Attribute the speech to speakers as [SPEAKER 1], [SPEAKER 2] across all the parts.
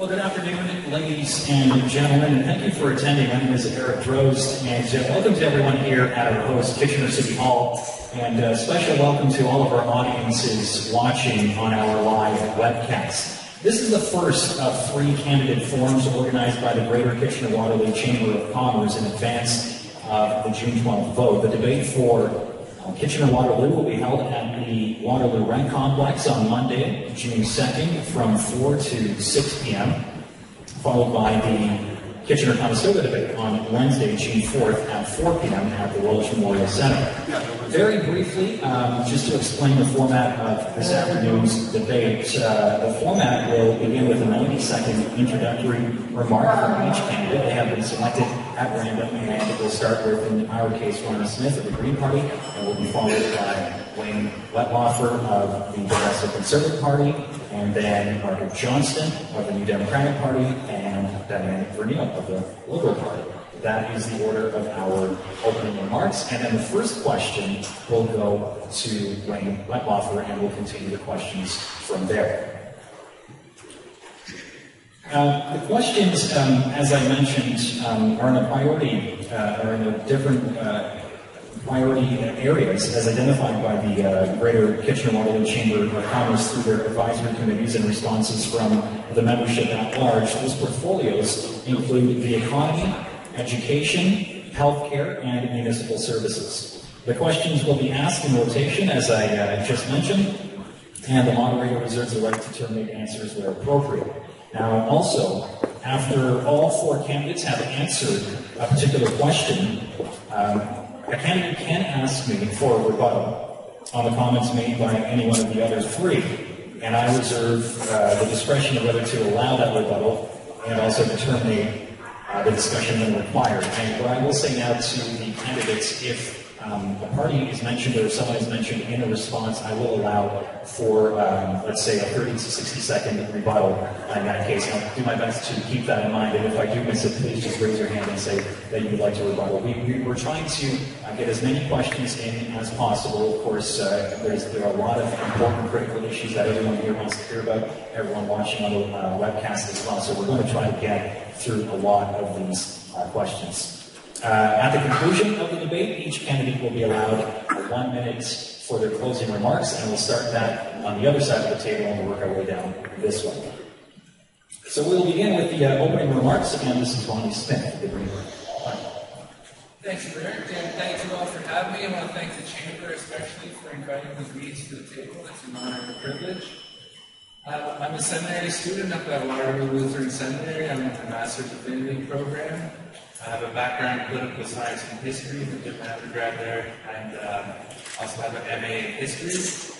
[SPEAKER 1] Well, good afternoon, ladies and gentlemen, and thank you for attending. My name is Eric Drozd, and welcome to everyone here at our host, Kitchener City Hall, and a special welcome to all of our audiences watching on our live webcast. This is the first of 3 candidate forums organized by the Greater Kitchener-Waterloo Chamber of Commerce in advance of the June 12th vote. The debate for Kitchener-Waterloo will be held at the Waterloo Rent Complex on Monday, June 2nd from 4 to 6 p.m., followed by the Kitchener-Conestoga debate on Wednesday, June 4th at 4 p.m. at the Welsh Memorial Centre. Very briefly, just to explain the format of this afternoon's debate, the format will begin with a 90-second introductory remark from each candidate. They have been selected at random, and we'll start with, in our case, Ronnie Smith of the Green Party, and will be followed by Wayne Wettlaufer of the Progressive Conservative Party, and then Margarete Johnston of the New Democratic Party, and Daiene Vernile of the Liberal Party. That is the order of our opening remarks, and then the first question will go to Wayne Wettlaufer, and we'll continue the questions from there. The questions, as I mentioned, are in a priority, are in a different priority areas as identified by the Greater Kitchener-Waterloo Chamber of Commerce through their advisory committees and responses from the membership at large. Those portfolios include the economy, education, healthcare, and municipal services. The questions will be asked in rotation, as I just mentioned, and the moderator reserves the right to terminate answers where appropriate. Now, also, after all 4 candidates have answered a particular question, a candidate can ask me for a rebuttal on the comments made by any one of the other 3, and I reserve the discretion of whether to allow that rebuttal and also to terminate the discussion when required. And what I will say now to the candidates, if a party is mentioned or someone is mentioned in a response, I will allow for, let's say, a 30 to 60-second rebuttal in that case. I'll do my best to keep that in mind, and if I do miss it, please just raise your hand and say that you would like to rebuttal. We're trying to get as many questions in as possible. Of course, there are a lot of important critical issues that everyone here wants to hear about, everyone watching on the webcast as well, so we're going to try to get through a lot of these questions. At the conclusion of the debate, each candidate will be allowed 1 minute for their closing remarks, and we'll start that on the other side of the table and we'll work our way down this way. So we'll begin with the opening remarks, and this is Ronnie Smith, the Green Party.
[SPEAKER 2] Thanks, Eric, and thank you all for having me. I want to thank the Chamber especially for inviting me to the table. It's an honor and a privilege. I'm a seminary student up at Waterloo Lutheran Seminary. I'm in the Master's Divinity program. I have a background in political science and history, I did my undergrad there, and also have an MA in history.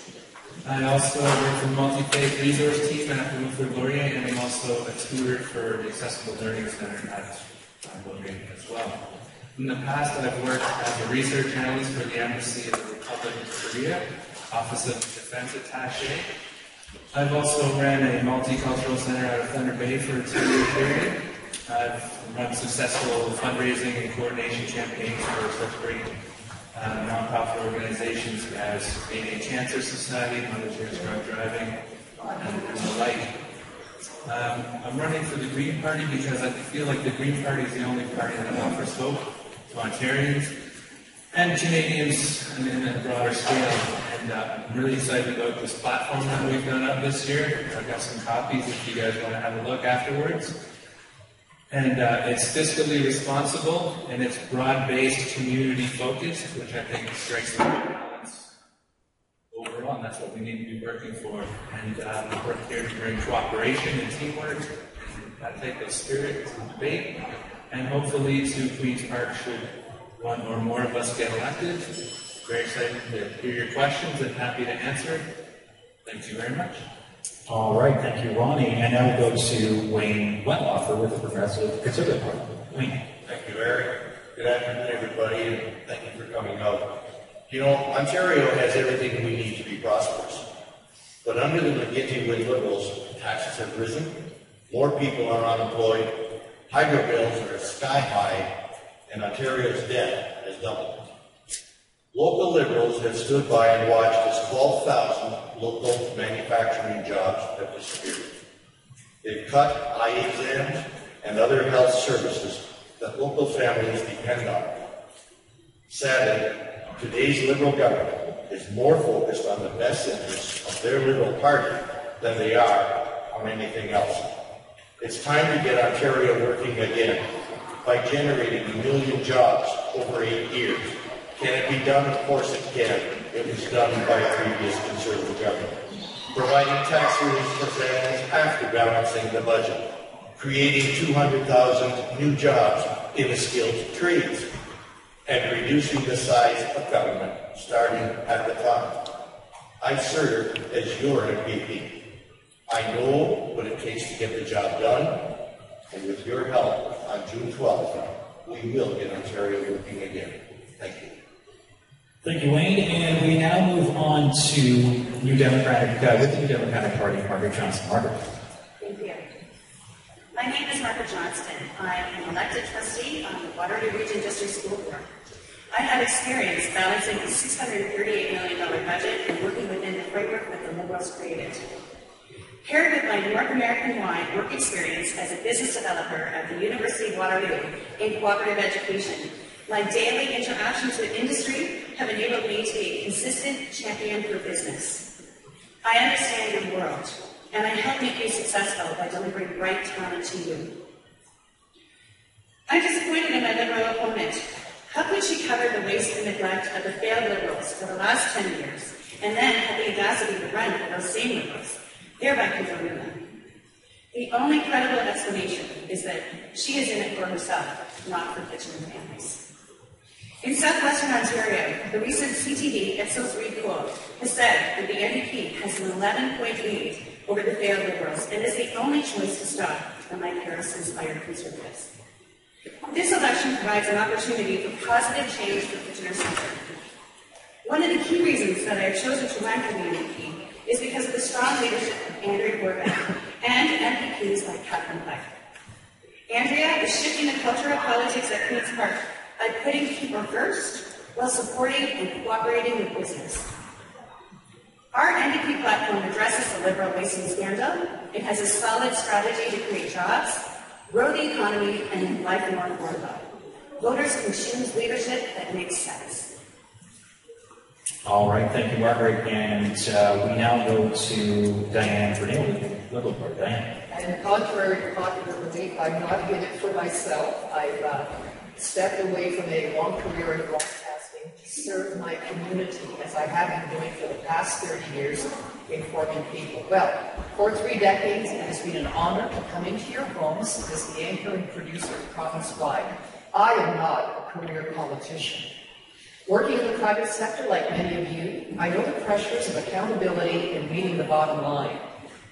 [SPEAKER 2] I also work for the multi-faith resource team at Wettlaufer Laurier, and I'm also a tutor for the Accessible Learning Center at Laurier as well. In the past, I've worked as a research analyst for the Embassy of the Republic of Korea, Office of Defense Attaché. I've also ran a multicultural center out of Thunder Bay for a 2-year period. I've run successful fundraising and coordination campaigns for such great nonprofit organizations as Daiene Cancer Society, Moderator, Drug Driving, and the like. I'm running for the Green Party because I feel like the Green Party is the only party that offers hope to Ontarians and Canadians in a broader scale. And I'm really excited about this platform that we've done up this year. I've got some copies if you guys want to have a look afterwards. And it's fiscally responsible, and it's broad-based, community-focused, which I think strikes the right balance overall, and that's what we need to be working for. And we work here to bring cooperation and teamwork, and that type of spirit to debate, and hopefully to Queen's Park should one or more of us get elected. Very excited to hear your questions and happy to answer. Thank you very much.
[SPEAKER 1] All right, thank you, Ronnie. And now we'll go to Wayne Wettlaufer with the Progressive Conservative Party. Wayne.
[SPEAKER 3] Thank you, Eric. Good afternoon, everybody, and thank you for coming out. You know, Ontario has everything we need to be prosperous. But under the McGuinty with Liberals, taxes have risen, more people are unemployed, hydro bills are sky high, and Ontario's debt has doubled. Local Liberals have stood by and watched as 12,000 local manufacturing jobs have disappeared. They've cut eye exams and other health services that local families depend on. Sadly, today's Liberal government is more focused on the best interests of their Liberal Party than they are on anything else. It's time to get Ontario working again by generating 1 million jobs over 8 years. Can it be done? Of course it can. It was done by a previous Conservative government. Providing tax relief for families after balancing the budget. Creating 200,000 new jobs in the skilled trades. And reducing the size of government, starting at the top. I've served as your MP. I know what it takes to get the job done, and with your help, on June 12th, we will get Ontario working again. Thank you.
[SPEAKER 1] Thank you, Wayne. And we now move on to with the New Democratic Party, Margaret Johnston. Margaret.
[SPEAKER 4] Thank you. My name is Margaret Johnston. I am an elected trustee on the Waterloo Region District School Board. I have experience balancing a $638 million budget and working within the framework that the Liberals created. Paired with my North American-wide work experience as a business developer at the University of Waterloo in cooperative education, my daily interactions with industry have enabled me to be a consistent champion for business. I understand your world, and I help make you successful by delivering right talent to you. I'm disappointed in my Liberal opponent. How could she cover the waste and neglect of the failed Liberals for the last 10 years, and then have the audacity to run for those same Liberals, thereby condoning them? The only credible explanation is that she is in it for herself, not for Kitchener families. In southwestern Ontario, the recent CTV Ipsos Reid poll has said that the NDP has an 11-point lead over the failed Liberals and is the only choice to stop the Mike Harris-inspired Conservatives. This election provides an opportunity for positive change for Kitchener Centre. One of the key reasons that I have chosen to run for the NDP is because of the strong leadership of Andrea Gorbeck and MPPs like Catherine Pike. Andrea is shifting the culture of politics at Queen's Park by putting people first while supporting and cooperating with business. Our NDP platform addresses the Liberal wasting scandal. It has a solid strategy to create jobs, grow the economy, and make life more affordable. Voters can choose leadership that makes sense.
[SPEAKER 1] All right, thank you, Margaret. And we now go to Daiene Vernile, Liberal Party. Daiene.
[SPEAKER 5] And contrary to popular belief, I'm not in it for myself. I've stepped away from a long career in broadcasting to serve my community, as I have been doing for the past 30 years, informing people. Well, for 3 decades, it has been an honor to come into your homes as the anchor and producer province-wide. I am not a career politician. Working in the private sector, like many of you, I know the pressures of accountability and meeting the bottom line.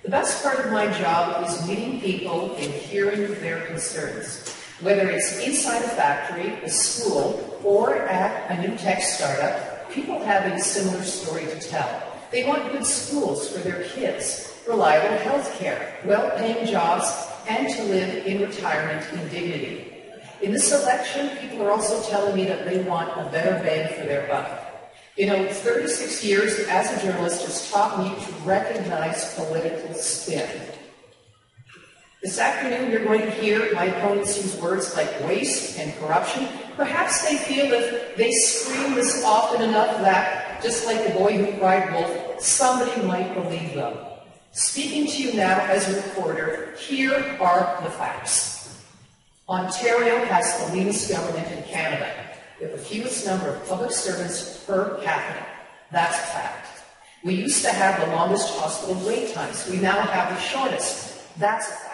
[SPEAKER 5] The best part of my job is meeting people and hearing their concerns. Whether it's inside a factory, a school, or at a new tech startup, people have a similar story to tell. They want good schools for their kids, reliable health care, well-paying jobs, and to live in retirement in dignity. In this election, people are also telling me that they want a better bang for their buck. You know, 36 years as a journalist has taught me to recognize political spin. This afternoon, you're going to hear my opponents use words like waste and corruption. Perhaps they feel if they scream this often enough that, just like the boy who cried wolf, somebody might believe them. Speaking to you now as a reporter, here are the facts. Ontario has the leanest government in Canada, with the fewest number of public servants per capita. That's a fact. We used to have the longest hospital wait times. We now have the shortest. That's a fact.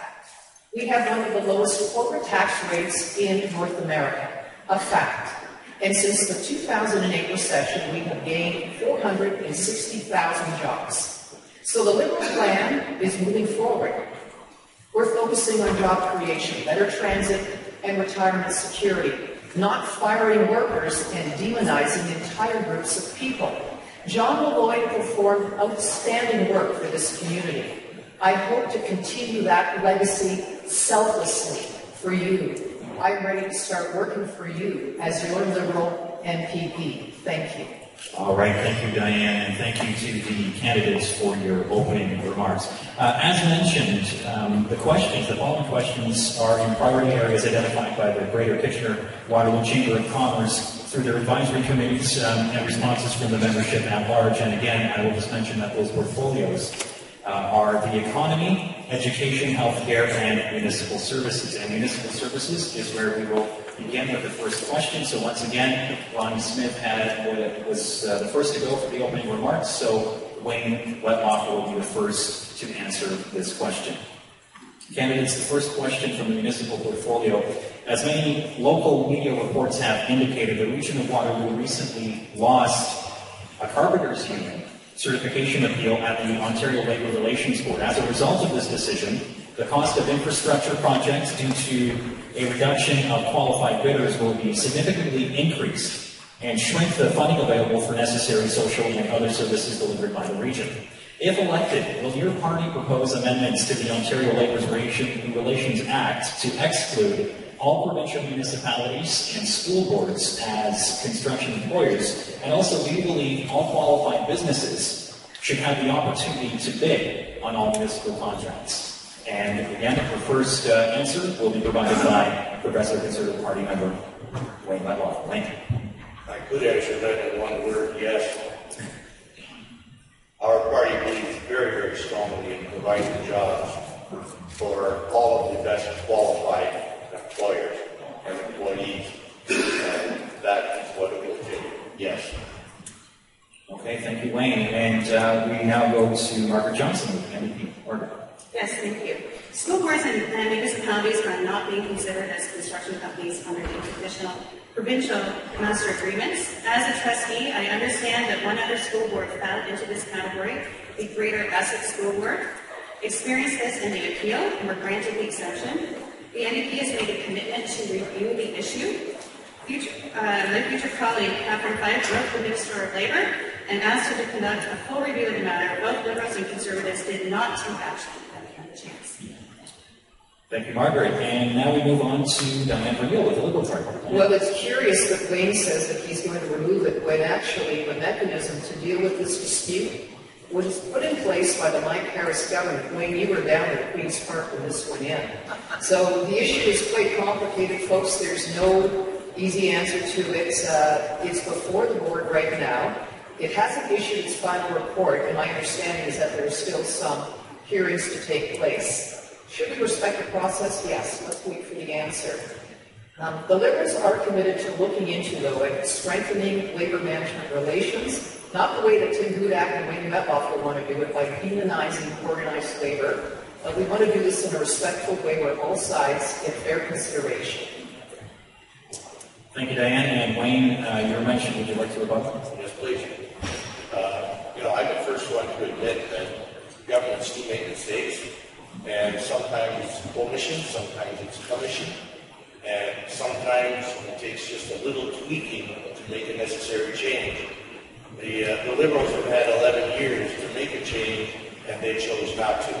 [SPEAKER 5] We have one of the lowest corporate tax rates in North America. A fact. And since the 2008 recession, we have gained 460,000 jobs. So the Liberal plan is moving forward. We're focusing on job creation, better transit, and retirement security, not firing workers and demonizing entire groups of people. John Malloy performed outstanding work for this community. I hope to continue that legacy selflessly for you. I'm ready to start working for you as your Liberal MPP. Thank you.
[SPEAKER 1] All right, thank you, Daiene, and thank you to the candidates for your opening remarks. As mentioned, the following questions are in priority areas identified by the Greater Kitchener-Waterloo Chamber of Commerce through their advisory committees and responses from the membership at large. And again, I will just mention that those portfolios are the economy, education, healthcare, and municipal services. And municipal services is where we will begin with the first question. So once again, Ronnie Smith was the first to go for the opening remarks. So Wayne Wettlaufer will be the first to answer this question. Candidates, the first question from the municipal portfolio. As many local media reports have indicated, the region of Waterloo recently lost a carpenters union certification appeal at the Ontario Labour Relations Board. As a result of this decision, the cost of infrastructure projects due to a reduction of qualified bidders will be significantly increased and shrink the funding available for necessary social and other services delivered by the region. If elected, will your party propose amendments to the Ontario Labour Relations Act to exclude all provincial municipalities and school boards as construction employers, and also do you believe all qualified businesses should have the opportunity to bid on all municipal contracts? And again, the first answer will be provided by Progressive Conservative Party member Wayne Wettlaufer. Wayne.
[SPEAKER 3] I could answer that in one word, yes. Our party believes very, very strongly in providing jobs for all of the best qualified employers and employees, and that is what it will take. Yes.
[SPEAKER 1] Okay, thank you, Wayne. And we now go to Margaret Johnston with MEP. Margaret.
[SPEAKER 4] Yes, thank you. School boards and municipalities are not being considered as construction companies under the traditional provincial master agreements. As a trustee, I understand that one other school board fell into this category, the Greater Essex School Board. Experienced this in the appeal and were granted the exemption. The NDP has made a commitment to review the issue. My future colleague, Catherine Fife, wrote the Minister of Labour and asked her to conduct a full review of the matter. Both Liberals and Conservatives did not take action. Chance.
[SPEAKER 1] Thank you, Margaret. And now we move on to Daiene Vernile with the Liberal Party.
[SPEAKER 5] Well, it's curious that Wayne says that he's going to remove it when actually the mechanism to deal with this dispute was put in place by the Mike Harris government. Wayne, you were down at Queen's Park when this went in. So the issue is quite complicated, folks. There's no easy answer to it. It's before the board right now. It hasn't issued its final report, and my understanding is that there are still some hearings to take place. Should we respect the process? Yes. Let's wait for the answer. The Liberals are committed to looking into, though, at strengthening labour management relations, not the way that Tim Hudak and Wayne Wettlaufer want to do it, by demonizing organised labour. We want to do this in a respectful way where all sides get fair consideration.
[SPEAKER 1] Thank you, Daiene. And Wayne, your mention, would you like to rebut?
[SPEAKER 3] Yes, please. I'm the first one to admit that governments do make mistakes, and sometimes it's omission, sometimes it's commission, and sometimes it takes just a little tweaking to make a necessary change. The Liberals have had 11 years to make a change, and they chose not to.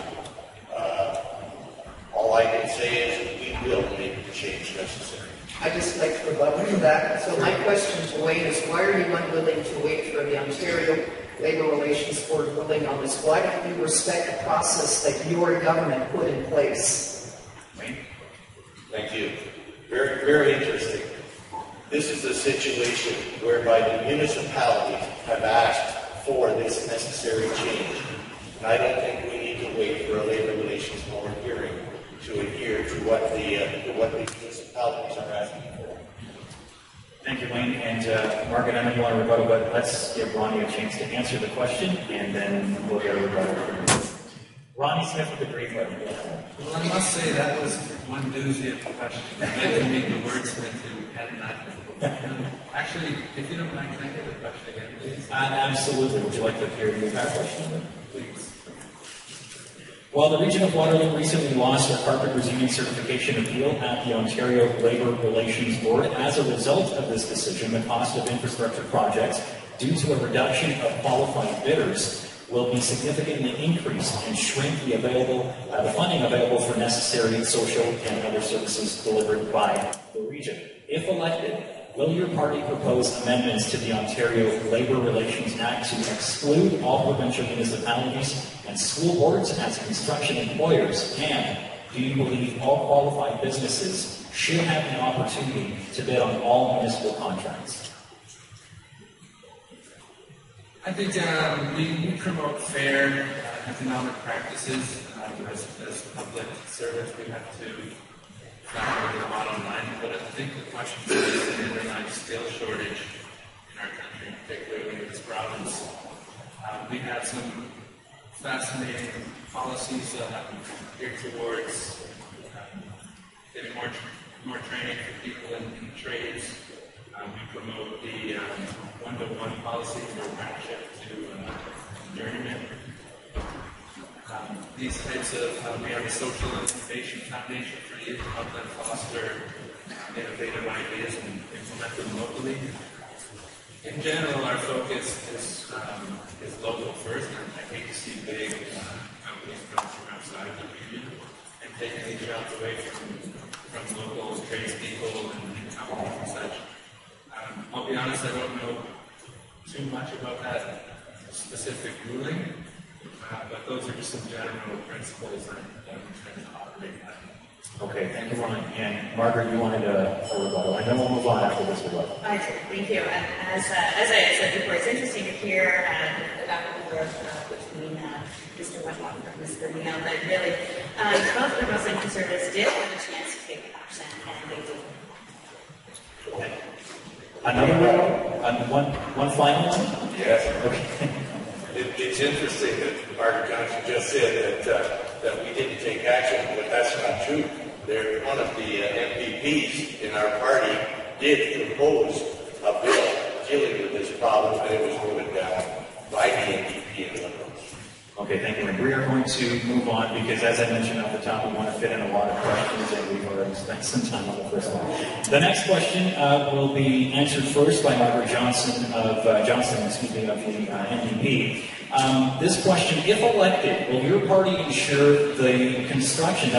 [SPEAKER 3] All I can say is we will make the change necessary.
[SPEAKER 5] I'd just like to rebut to that. So my question to Wayne is, why are you unwilling to wait for the Ontario Labour Relations Board ruling on this? Why don't you respect the process that your government put in place?
[SPEAKER 1] Wayne?
[SPEAKER 3] Thank you. Very, very interesting. This is a situation whereby the municipalities have asked for this necessary change. And I don't think we need to wait for a Labour Relations Board hearing to adhere to what the municipalities are asking for.
[SPEAKER 1] Thank you, Wayne. And Margaret, I know you want to rebuttal, but let's give Ronnie a chance to answer the question, and then we'll get a rebuttal. Ronnie Smith with the green button.
[SPEAKER 2] Well, I must say that was one doozy of a question. I didn't make the wordsmith who had not. Actually, if you don't mind, can I get the question again, please?
[SPEAKER 1] Absolutely. Would you like to hear the entire question?
[SPEAKER 2] Please.
[SPEAKER 1] Well, the region of Waterloo recently lost their carpenters union certification appeal at the Ontario Labour Relations Board. As a result of this decision, the cost of infrastructure projects, due to a reduction of qualified bidders, will be significantly increased and shrink the funding available for necessary social and other services delivered by the region. If elected, will your party propose amendments to the Ontario Labour Relations Act to exclude all provincial municipalities and school boards as construction employers? And do you believe all qualified businesses should have an opportunity to bid on all municipal contracts?
[SPEAKER 2] I think we promote fair economic practices. As public servants, we have to factor the bottom line. But I think the question is the underlying skill shortage in our country, particularly in this province. We have some fascinating policies geared towards getting more training for people in trades. We promote the one-to-one policy for apprenticeship to journeyman. These types of, we have a social innovation foundation for youth to help them foster innovative ideas and implement them locally. In general, our focus is local first. I hate to see big companies come from outside the region and taking these jobs away from local tradespeople and companies and such. I'll be honest, I don't know too much about that specific ruling, but those are just some general principles that we tend to operate by.
[SPEAKER 1] Okay, thank you, Ronnie. And Margaret, you wanted a rebuttal. And then we'll move on after this rebuttal.
[SPEAKER 4] I do. Thank you. And as I said before, it's interesting to hear the back and forth between Mr. Wettlaufer and Ms. Vernile, but really, both Liberals and Conservatives did have a chance to take action, and they did.
[SPEAKER 1] Okay. Another one final one?
[SPEAKER 6] Yes.
[SPEAKER 1] Okay.
[SPEAKER 6] It's interesting that Margaret Johnston just said that we didn't take action, but that's not true. One of the MPPs in our party did propose a bill dealing with this problem, and it was voted down by the NDP and Liberals.
[SPEAKER 1] Okay, thank you. And we are going to move on because, as I mentioned at the top, we want to fit in a lot of questions, and we've already spent some time on the first one. The next question will be answered first by Margaret Johnston of the NDP. This question: if elected, will your party ensure that the construction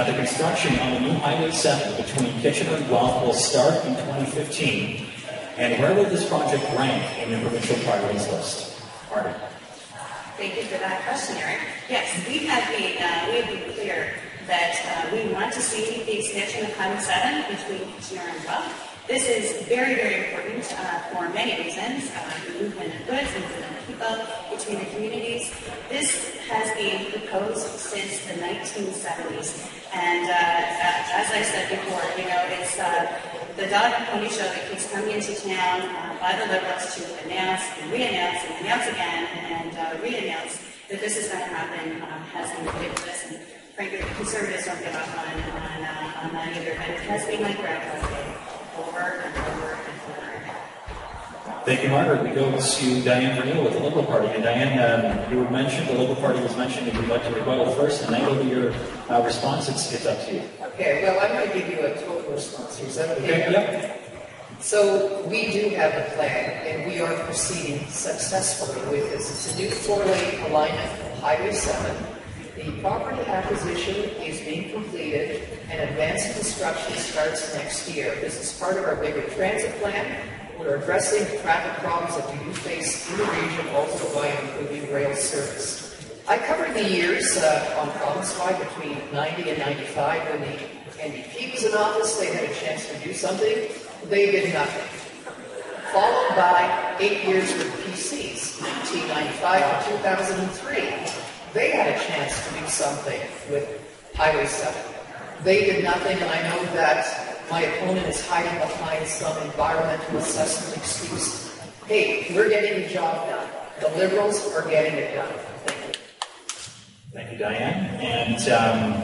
[SPEAKER 1] on the new Highway 7 between Kitchener and Guelph will start in 2015? And where will this project rank in the provincial priorities list? Margaret.
[SPEAKER 4] Thank you for that question, Eric. Yes, we have been clear that we want to see the expansion of Highway 7 between Kitchener and Guelph. This is very, very important for many reasons. The movement of goods, movement of people between the communities. This has been proposed since the 1970s. And as I said before, it's the dog and pony show that keeps coming into town by the Liberals to announce and re-announce and announce again and re-announce that this is going to happen has been ridiculous. And frankly, the Conservatives don't give up on that either. But it has been like Groundhog Day over and over and over again.
[SPEAKER 1] Thank you, Margaret. We go to Daiene Vernile with the Liberal Party. And Daiene, you were mentioned, the Liberal Party was mentioned. If you'd like to rebuttal first, and then go to your response, it's up to you.
[SPEAKER 5] Okay, well, I'm going to give you a total response. Is that okay?
[SPEAKER 1] Okay, yep.
[SPEAKER 5] So we do have a plan, and we are proceeding successfully with this. It's a new four-lane alignment of Highway 7. The property acquisition is being completed, and advanced construction starts next year. This is part of our bigger transit plan. We're addressing the traffic problems that we do face in the region, also by improving rail service. I covered the years on province-wide between 90 and 95 when the NDP was in office. They had a chance to do something. They did nothing. Followed by 8 years with PCs, 1995 to 2003. They had a chance to do something with Highway 7. They did nothing, and I know that my opponent is hiding behind some environmental assessment excuse. Hey, we're getting the job done. The Liberals are getting it done. Thank you.
[SPEAKER 1] Thank you, Daiene. And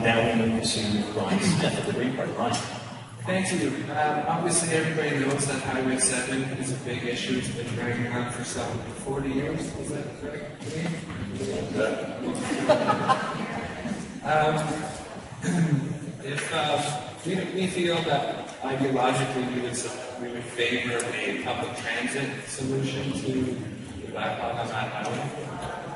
[SPEAKER 1] now we move to Ronnie Smith of the Green Party. Ronnie.
[SPEAKER 2] Thank you. Obviously, everybody knows that Highway 7 is a big issue. It's been dragging on for some 40 years. Is that correct? We feel that ideologically we would favor a public transit solution to the backlog on that highway.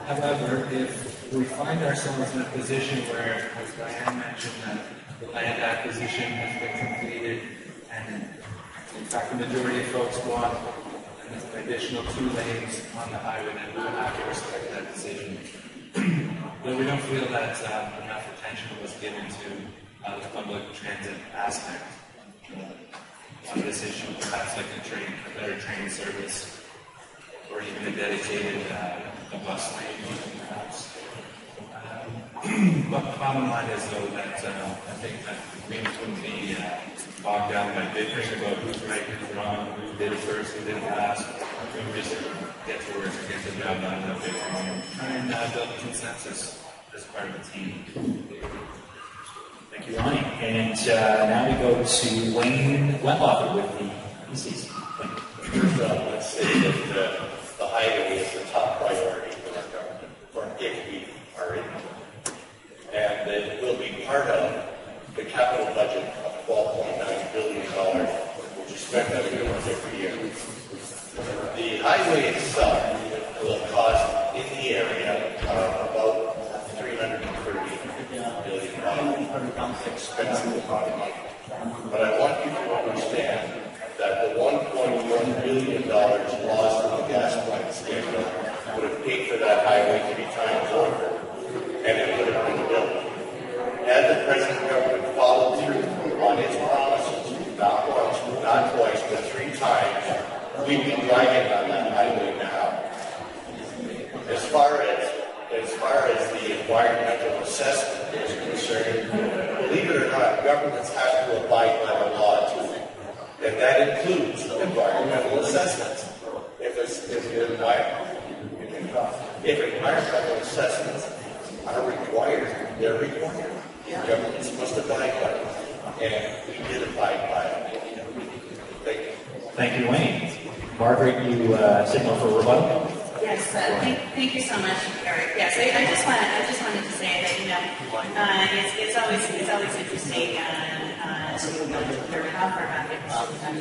[SPEAKER 2] However, if we find ourselves in a position where, as Daiene mentioned, that the land acquisition has been completed and In fact, the majority of folks want an additional 2 lanes on the highway, and we would have to respect that decision. But we don't feel that enough attention was given to the public transit aspect on this issue, perhaps like a better train service, or even a dedicated a bus lane, perhaps. But the bottom line is, though, that I think that we wouldn't be bogged down by bickering about who's right, who's wrong, who did it first, who did it last. We would just get to work and get the job done, no bickering, and try and build a consensus as part of the team.
[SPEAKER 1] Thank you, Ronnie. And now we go to Wayne Wettlaufer with the PCs.
[SPEAKER 3] Let's say that the highway is the top priority for our government, for if we are in it. And it will be part of the capital budget of $12.9 billion, which is spent every year. The highway itself will cost in the area about $330 million expensive money. But I want you to understand that the $1.1 billion lost from the gas plant scandal would have paid for that highway to be times over, and it would have been built. Had the present government followed through on its promises, not once, not twice, but 3 times, we'd be driving on that highway now. As far as the environmental assessment is concerned, believe it or not, governments have to abide by the law too. And that includes environmental assessments. If environmental assessments are required, they're required. Governments must abide by it. And we did abide by it. Thank you.
[SPEAKER 1] Thank you, Wayne. Margaret, you signal for rebuttal?
[SPEAKER 4] Yes, thank you so much, Eric. Yes, I just wanted to say that, it's always interesting to hear how far back it was, but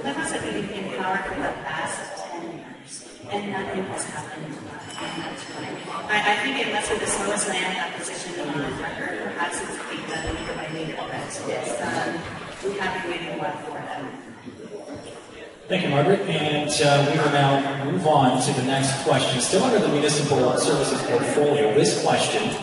[SPEAKER 4] Levels have been in power for the past 10 years, and nothing has happened in that time. I think it must be the slowest land acquisition on record. Perhaps it's being done meter by meter, but we have been waiting a while for them.
[SPEAKER 1] Thank you, Margaret. And we will now move on to the next question. Still under the Municipal Services portfolio, this question.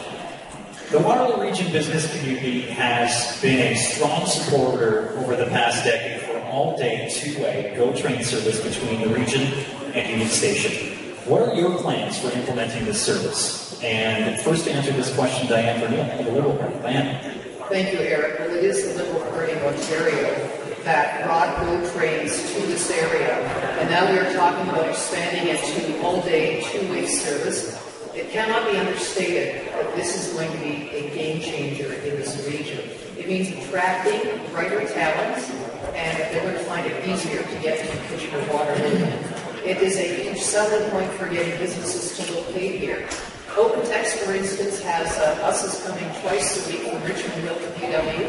[SPEAKER 1] The Waterloo Region business community has been a strong supporter over the past decade for all-day, 2-way GO train service between the region and Union Station. What are your plans for implementing this service? And first to answer this question, Daiene Vernile of the Liberal Party. Daiene.
[SPEAKER 5] Thank you, Eric. Well, it is the Liberal Party of Ontario that brought GO trains to this area, and now we are talking about expanding it to all-day, 2-way service. It cannot be understated that this is going to be a game changer in this region. It means attracting brighter talents, and they're going to find it easier to get to Kitchener-Waterloo. It is a huge selling point for getting businesses to locate here. OpenText, for instance, has buses coming twice a week from Richmond Hill to PW.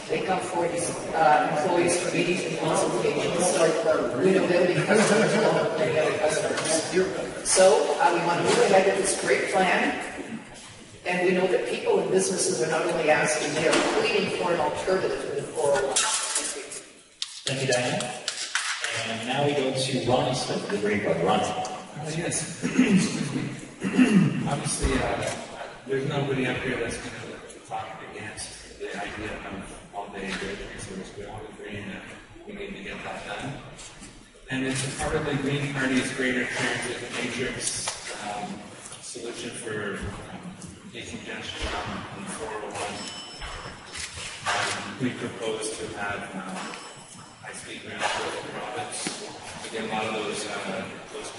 [SPEAKER 5] They come for these employees for meetings and consultations. We know they'll be customers along with many other customers. So we want to move ahead with this great plan. And we know that people and businesses are not only asking, they are pleading for an alternative to the 401.
[SPEAKER 1] Thank you, Daiene. And now we go to Ronnie Smith, the Green Party. Ronnie.
[SPEAKER 2] Yes. Obviously, there's nobody up here that's going to talk against the idea of all-day GO train service. We all agree that we need to get that done. And it's a part of the Green Party's greater transit matrix solution for decongestion on the 401. We propose to have high-speed rail through the province to get a lot of those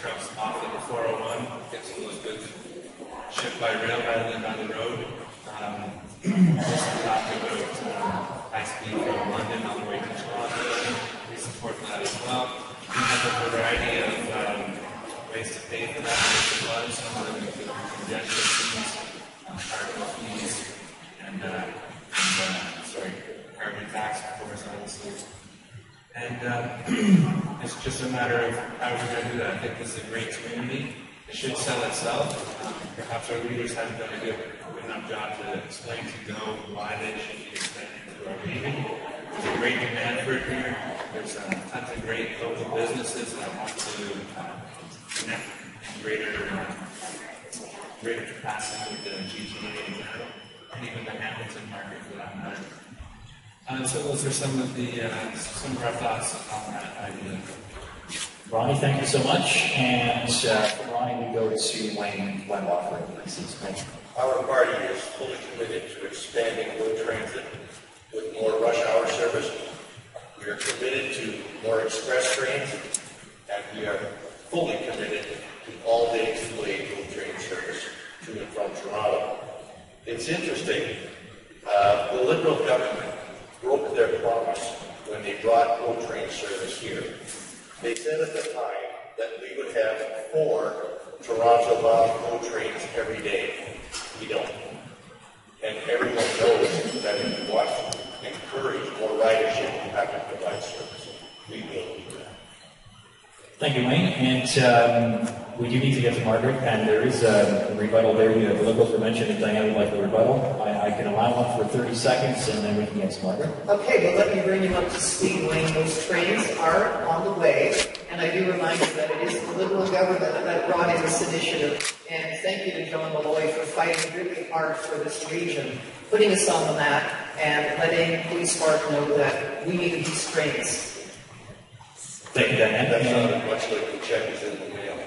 [SPEAKER 2] trucks off of the 401, get some of those goods shipped by rail rather than on the road. Also talked about high-speed from London all the way to Toronto. We support that as well. We have a variety of ways to pay for that. Some of them include congestion fees, carbon fees, and carbon tax, of course, obviously. And it's just a matter of how we're going to do that. I think this is a great community. It should sell itself. Perhaps our leaders haven't done a good enough job to explain to GO why they should be expanding to our region. There's a great demand for it here. there's tons of great local businesses that want to connect in greater capacity with the GTA in general, and even the Hamilton market for that matter. So those are some of our thoughts on that idea.
[SPEAKER 1] Ronnie, thank you so much. And from Ronnie, we go to Wayne Wettlaufer.
[SPEAKER 3] Our party is fully committed to expanding road transit with more rush hour service. We are committed to more express trains, and we are fully committed to all-day two-way road train service to and from Toronto. It's interesting, the Liberal government broke their promise when they brought road train service here. They said at the time that we would have 4 Toronto-bound road trains every day. We don't. And everyone knows that if you want to encourage more ridership, you have to provide service. We will do that.
[SPEAKER 1] Thank you, Wayne. And we do need to get to Margaret, and there is a rebuttal there. The Liberals were mentioned, and Daiene would like a rebuttal. I can allow one for 30 seconds, and then we can get to Margaret.
[SPEAKER 5] Okay, well, let me bring you up to speed, Wayne. Those trains are on the way, and I do remind you that it is the Liberal government that brought in this initiative. And thank you to John Malloy for fighting really hard for this region, putting us on the map, and letting Police Park know that we needed these trains.
[SPEAKER 1] Thank you, Daiene.
[SPEAKER 3] That sounded much like the check is in the mail.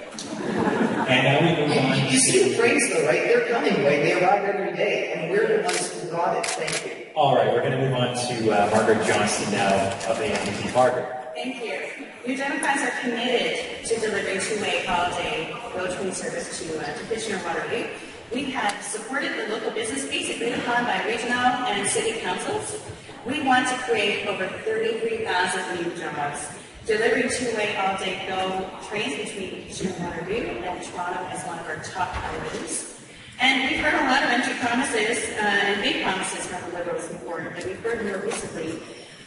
[SPEAKER 1] And now we move on.
[SPEAKER 5] You see the trains though, right? They're coming, Wayne. They arrive every day, and we're the ones who got it. Thank you.
[SPEAKER 1] All right, we're going to move on to Margaret Johnston now of the NDP. Margaret.
[SPEAKER 4] Thank you. New Democrats are committed to delivering two-way all-day road train service to Kitchener-Waterloo. We have supported the local business case agreed upon by regional and city councils. We want to create over 33,000 new jobs. Delivering two-way all-day GO trains between Kitchener-Waterloo and Toronto is one of our top priorities. And we've heard a lot of empty promises and big promises from the Liberals before that we've heard more recently.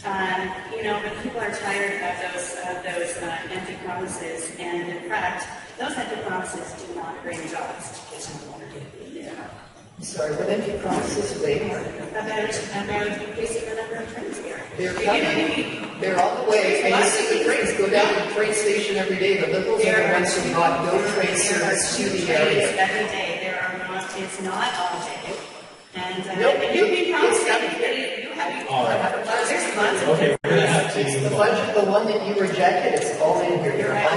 [SPEAKER 4] But people are tired of those empty promises, and in fact, those empty promises do not bring jobs to Kitchener-Waterloo.
[SPEAKER 5] Sorry, what empty promises do they have?
[SPEAKER 4] About increasing the number of trains here.
[SPEAKER 5] They're coming. They're on the way. And you see the trains go down to the train station every day. The Liberals are the ones who got no train service to the area.
[SPEAKER 4] Every day. There are not, it's not all day. And
[SPEAKER 5] you've
[SPEAKER 4] been promised you have
[SPEAKER 1] all right.
[SPEAKER 4] There's lots of
[SPEAKER 1] okay, we're going to have to
[SPEAKER 5] it's the budget, the one that you rejected, it's all in here. You're right.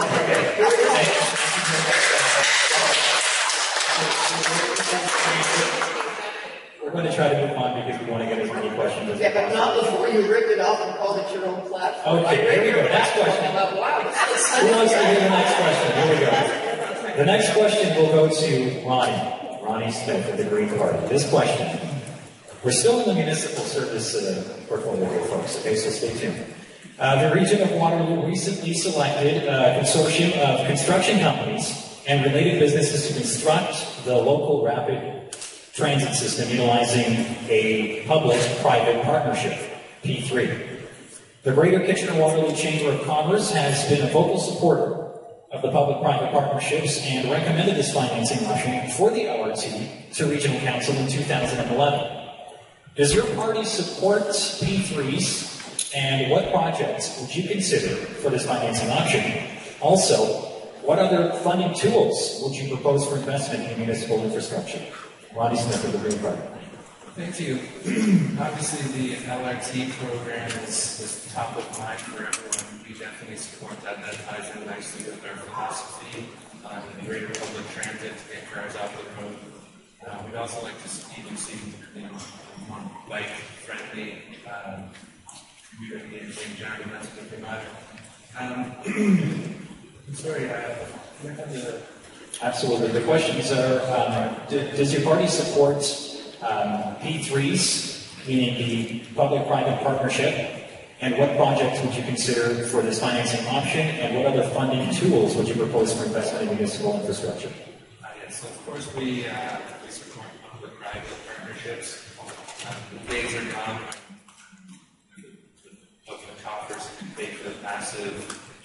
[SPEAKER 1] We're going to try to move on because we want to get as many questions as
[SPEAKER 5] Yeah, but
[SPEAKER 1] possible.
[SPEAKER 5] not before you ripped it off and called it your own platform.
[SPEAKER 1] Okay, here we go. Next question.
[SPEAKER 5] Wow,
[SPEAKER 1] Who wants to do the next question? Here we go. The next question will go to Ronnie Smith of the Green Party. This question. We're still in the municipal service portfolio here, folks, okay, so stay tuned. The region of Waterloo recently selected a consortium of construction companies and related businesses to construct the local rapid transit system utilizing a public-private partnership, P3. The Greater Kitchener-Waterloo Chamber of Commerce has been a vocal supporter of the public-private partnerships and recommended this financing option for the LRT to Regional Council in 2011. Does your party support P3s, and what projects would you consider for this financing option? Also, what other funding tools would you propose for investment in municipal infrastructure? Ronnie Smith of the Green Party.
[SPEAKER 2] Thank you. Obviously, the LRT program is top of mind for everyone. We definitely support that. That ties in nicely with our philosophy on greater public transit to get cars off the road. We'd also like to even see more bike-friendly community in general. That's what they matter. I'm sorry, can I have the...
[SPEAKER 1] Absolutely. The questions are, does your party support P3s, meaning the public-private partnership, and what projects would you consider for this financing option, and what other funding tools would you propose for investment in municipal infrastructure?
[SPEAKER 2] Yes, so of course we support public-private partnerships. The days are gone when public coffers can pay for the massive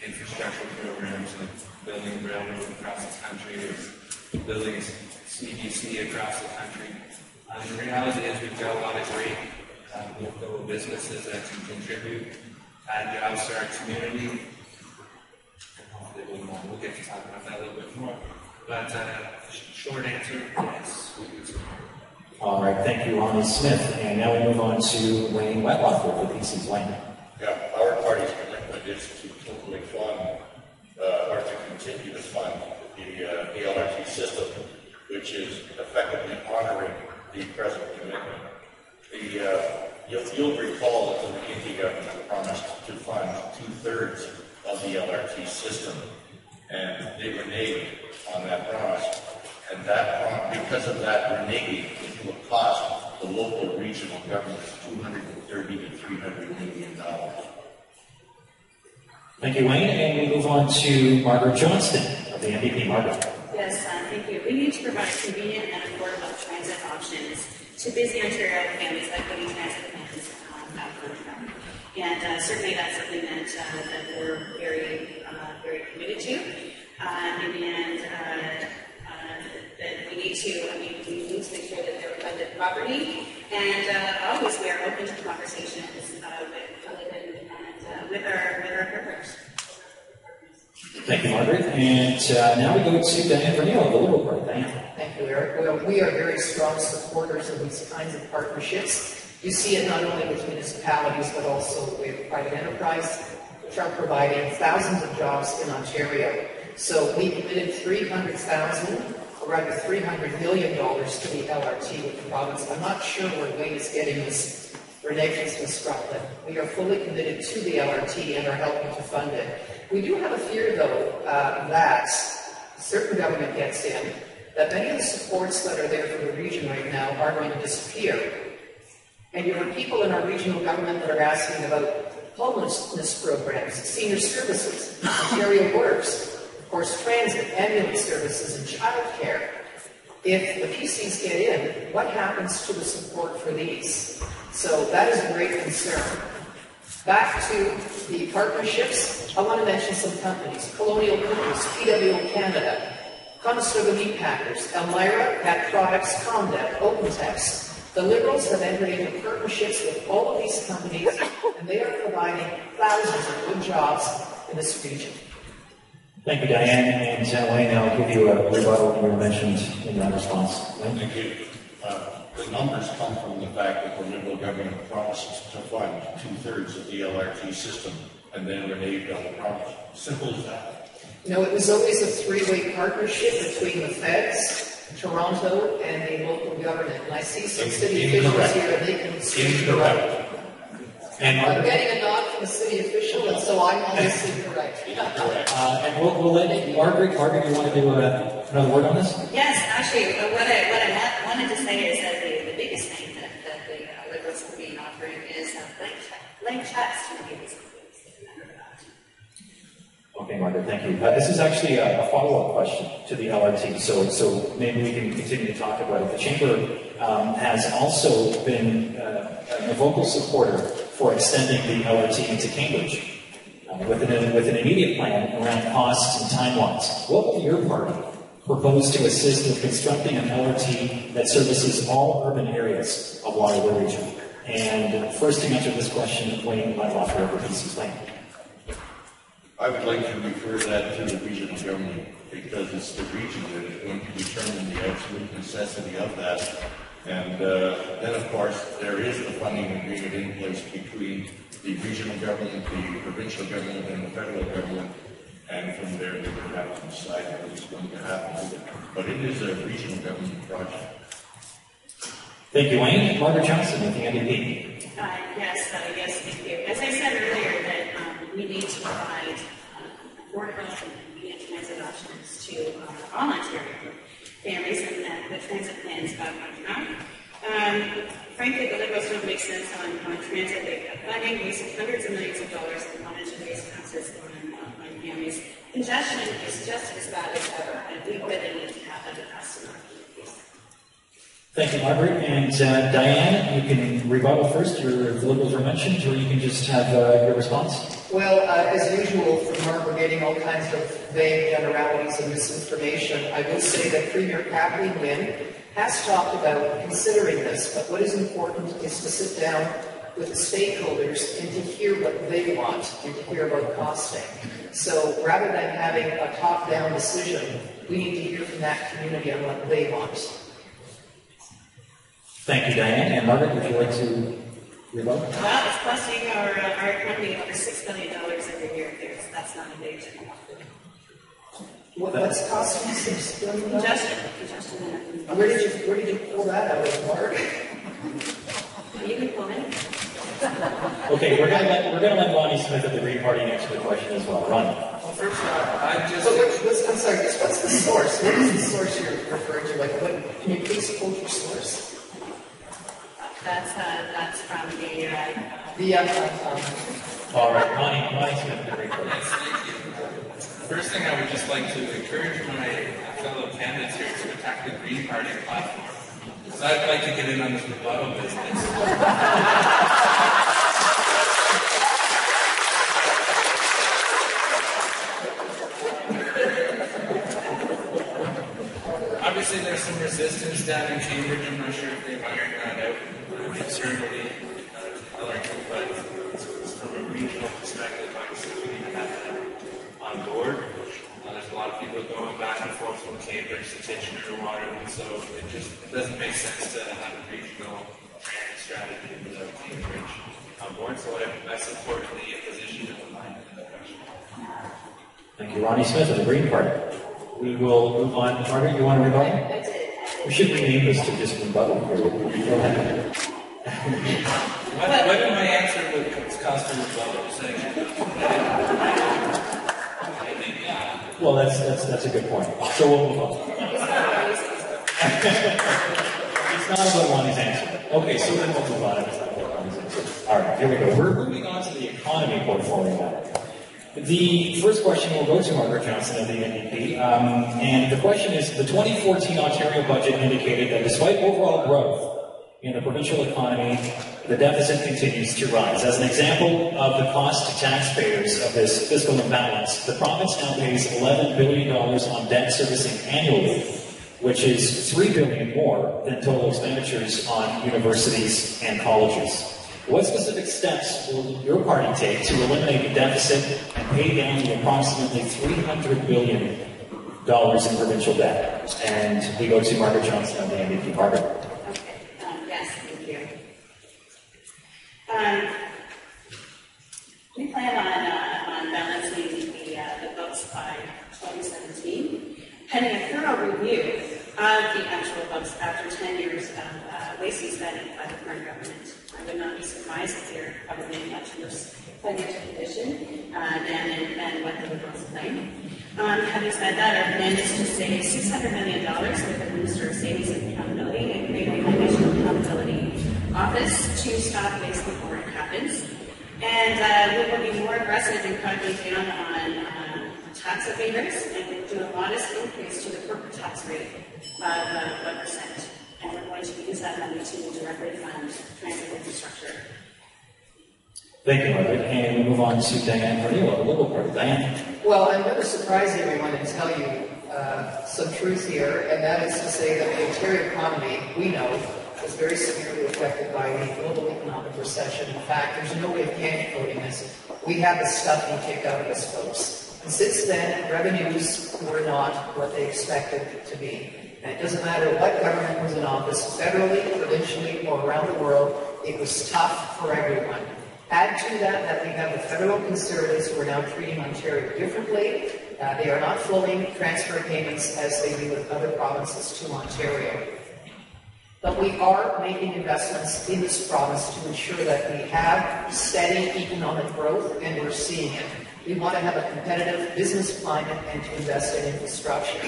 [SPEAKER 2] infrastructure programs like building railroad across the country or building CBC across the country. The reality is we've got a lot of great local businesses that can contribute. add jobs to our community. Hopefully we'll get to talk about that a little bit more. But short answer, yes, we do support.
[SPEAKER 1] All right, thank you, Ronnie Smith. And now we move on to Wayne Wettlaufer for PC's Wayne.
[SPEAKER 6] Yeah, our party's commitment is to totally fund, or to continue to fund the LRT system, which is effectively honoring the present commitment. You'll recall that the McGuinty government promised to fund 2/3 of the LRT system, and they reneged on that promise. And that, because of that reneging, it will cost the local regional governments $230 to $300 million.
[SPEAKER 1] Thank you, Wayne. And we move on to Margaret Johnston of the NDP. Margaret.
[SPEAKER 4] Yes, thank you. We need to provide convenient and affordable transit options to busy Ontario families by putting transit plans out for them. And certainly that's something that we're very committed to. And that we need to make sure that they're funded properly. And always we are open to conversations with our partners.
[SPEAKER 1] Thank you, Margaret. And now we go to Daiene Vernile of the Liberal Party. Daiene.
[SPEAKER 5] Thank you, Eric. Well, we are very strong supporters of these kinds of partnerships. You see it not only with municipalities, but also with private enterprise, which are providing thousands of jobs in Ontario. So we committed $300 million to the LRT with the province. I'm not sure where Wayne is getting this ridiculousness from, but we are fully committed to the LRT and are helping to fund it. We do have a fear, though, that certain government gets in, that many of the supports that are there for the region right now are going to disappear. And you have people in our regional government that are asking about homelessness programs, senior services, Ontario Works, of course, transit, ambulance services, and childcare. If the PCs get in, what happens to the support for these? So that is a great concern. Back to the partnerships, I want to mention some companies. Colonial Cookers, PWO Canada, Conestoga Meat Packers, Elmira, Cat Products, Comdev, OpenText. The Liberals have entered into partnerships with all of these companies, and they are providing thousands of good jobs in this region.
[SPEAKER 1] Thank you, Daiene. And Wayne, I'll give you a rebuttal you mentioned in that response. Wayne?
[SPEAKER 6] Thank you. The numbers come from the fact that the Liberal government promises to fund 2/3 of the LRT system and then reneged on the promise. Simple as that.
[SPEAKER 5] No, it was always a three-way partnership between the feds, Toronto, and the local government. And I see some city officials here, and they can speak correct.
[SPEAKER 1] And
[SPEAKER 5] I'm getting a nod from a city official, and so I'm obviously correct.
[SPEAKER 1] And we'll let Margaret, you want to do another word on this?
[SPEAKER 4] Yes, actually, what I wanted to say is that the biggest thing that the Liberals will be offering is blank checks to these.
[SPEAKER 1] Okay, Margaret, thank you. This is actually a follow-up question to the LRT, so maybe we can continue to talk about it. The Chamber has also been a vocal supporter for extending the LRT into Cambridge with an immediate plan around costs and timelines. What will your party propose to assist with constructing an LRT that services all urban areas of Waterloo Region? And first to answer this question, Wayne Wettlaufer of PC's Wayne.
[SPEAKER 6] I would like to refer that to the regional government because it's the region that is going to determine the absolute necessity of that. And then, of course, there is the funding agreement in place between the regional government, the provincial government, and the federal government. And from there, they will have to decide what is going to happen with it. But it is a regional government project.
[SPEAKER 1] Thank you, Wayne. Margaret Johnston with the NDP.
[SPEAKER 4] Yes, thank you. As I said earlier, that we need to provide affordable and convenient transit options to all Ontario families, and that the transit plans come out. Frankly, the Liberals don't make sense on transit. They've got funding, wasting hundreds of millions of dollars in monetary taxes on families. Congestion is just as bad as ever, and we really need to have that customer.
[SPEAKER 1] Thank you, Margaret. And Daiene, you can rebuttal first. The Liberals were mentioned, or you can just have your response.
[SPEAKER 5] Well, as usual, from Mark, we're getting all kinds of vague generalities and misinformation. I will say that Premier Kathleen Wynne has talked about considering this, but what is important is to sit down with the stakeholders and to hear what they want and to hear about costing. So rather than having a top-down decision, we need to hear from that community on what they want.
[SPEAKER 1] Thank you, Daiene. And Margaret, would you like to rebut?
[SPEAKER 4] Well, it's costing our economy over $6 billion every year. That's not a big thing.
[SPEAKER 5] What's costing $6 billion?
[SPEAKER 4] Congestion.
[SPEAKER 5] Where did you pull that out of, Mark?
[SPEAKER 4] You can pull it.
[SPEAKER 1] Okay, we're gonna let Ronnie Smith of the Green Party answer the question as well. Ronnie.
[SPEAKER 2] Well, first of all,
[SPEAKER 5] I'm sorry, what's the source? What is the source you're referring to? Like, can you please quote your source?
[SPEAKER 4] That's from the
[SPEAKER 1] All right, Ronnie Smith of the Green Party.
[SPEAKER 2] yes, thank you. First thing I would just like to encourage my fellow candidates here to attack the Green Party platform. So I'd like to get in on this rebuttal business. Obviously, there's some resistance down in Cambridge. I'm not sure if they've ironed that out internally, but from a regional perspective, obviously, we need to have that on board. There's a lot of people going back and forth from Cambridge to Kitchener to Waterloo, so it doesn't make sense to have a regional transit strategy without Cambridge on board. So I support the position of the line of the question.
[SPEAKER 1] Thank you, Ronnie Smith of the Green Party. We will move on. Margaret, you want to rebuttal?
[SPEAKER 4] That's it.
[SPEAKER 1] We should rename this to just rebuttal. Go ahead.
[SPEAKER 2] What did my answer with cost of rebuttal say?
[SPEAKER 1] Well, that's a good point. So we'll move on. It's not about Ronnie's answer. Okay, so then we'll move on. It's not about Ronnie's answer. All right, here we go. We're moving on to the economy portfolio now. The first question will go to Margaret Johnston of the NDP. And the question is, the 2014 Ontario budget indicated that despite overall growth in the provincial economy, the deficit continues to rise. As an example of the cost to taxpayers of this fiscal imbalance, the province now pays $11 billion on debt servicing annually, which is $3 billion more than total expenditures on universities and colleges. What specific steps will your party take to eliminate the deficit and pay down the approximately $300 billion in provincial debt? And we go to Margaret Johnston of the NDP. Margaret.
[SPEAKER 4] Yes, thank you. We plan on balancing the books by 2017, pending a thorough review of the actual books after 10 years of wasting spending by the current government. I would not be surprised if they're probably in much worse financial condition than what the Liberals claim. Having said that, our plan is to save $600 million with the Minister of Savings and Accountability and create a financial accountability office to stop waste before it happens. And we will be more aggressive in cracking down on tax evaders and we'll do a modest increase to the corporate tax rate of 1%. And we're going to use that money to directly fund transit infrastructure.
[SPEAKER 1] Thank you, Margaret. And we move on to Daiene Vernile of the Liberal Party. Daiene.
[SPEAKER 5] Well, I'm going to surprise everyone and tell you some truth here, and that is to say that the Ontario economy, we know, is very severely affected by the global economic recession. In fact, there's no way of candy-coating this. We have the stuffing kicked out of us, folks. And since then, revenues were not what they expected to be. And it doesn't matter what government was in office, federally, provincially, or around the world, it was tough for everyone. Add to that we have the federal Conservatives who are now treating Ontario differently. They are not flowing transfer payments as they do with other provinces to Ontario. But we are making investments in this province to ensure that we have steady economic growth, and we're seeing it. We want to have a competitive business climate and to invest in infrastructure.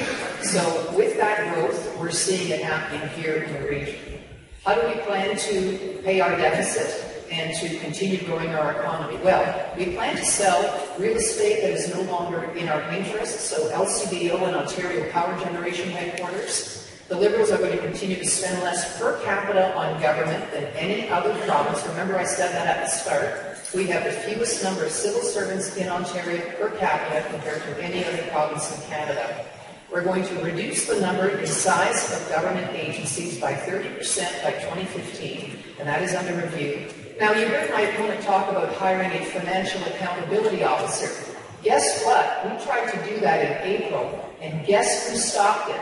[SPEAKER 5] So with that growth, we're seeing it happening here in the region. How do we plan to pay our deficit and to continue growing our economy? Well, we plan to sell real estate that is no longer in our interest, so LCBO and Ontario Power Generation headquarters. The Liberals are going to continue to spend less per capita on government than any other province. Remember, I said that at the start. We have the fewest number of civil servants in Ontario per capita compared to any other province in Canada. We're going to reduce the number and size of government agencies by 30% by 2015, and that is under review. Now, you might want to talk about hiring a financial accountability officer. Guess what? We tried to do that in April, and guess who stopped it?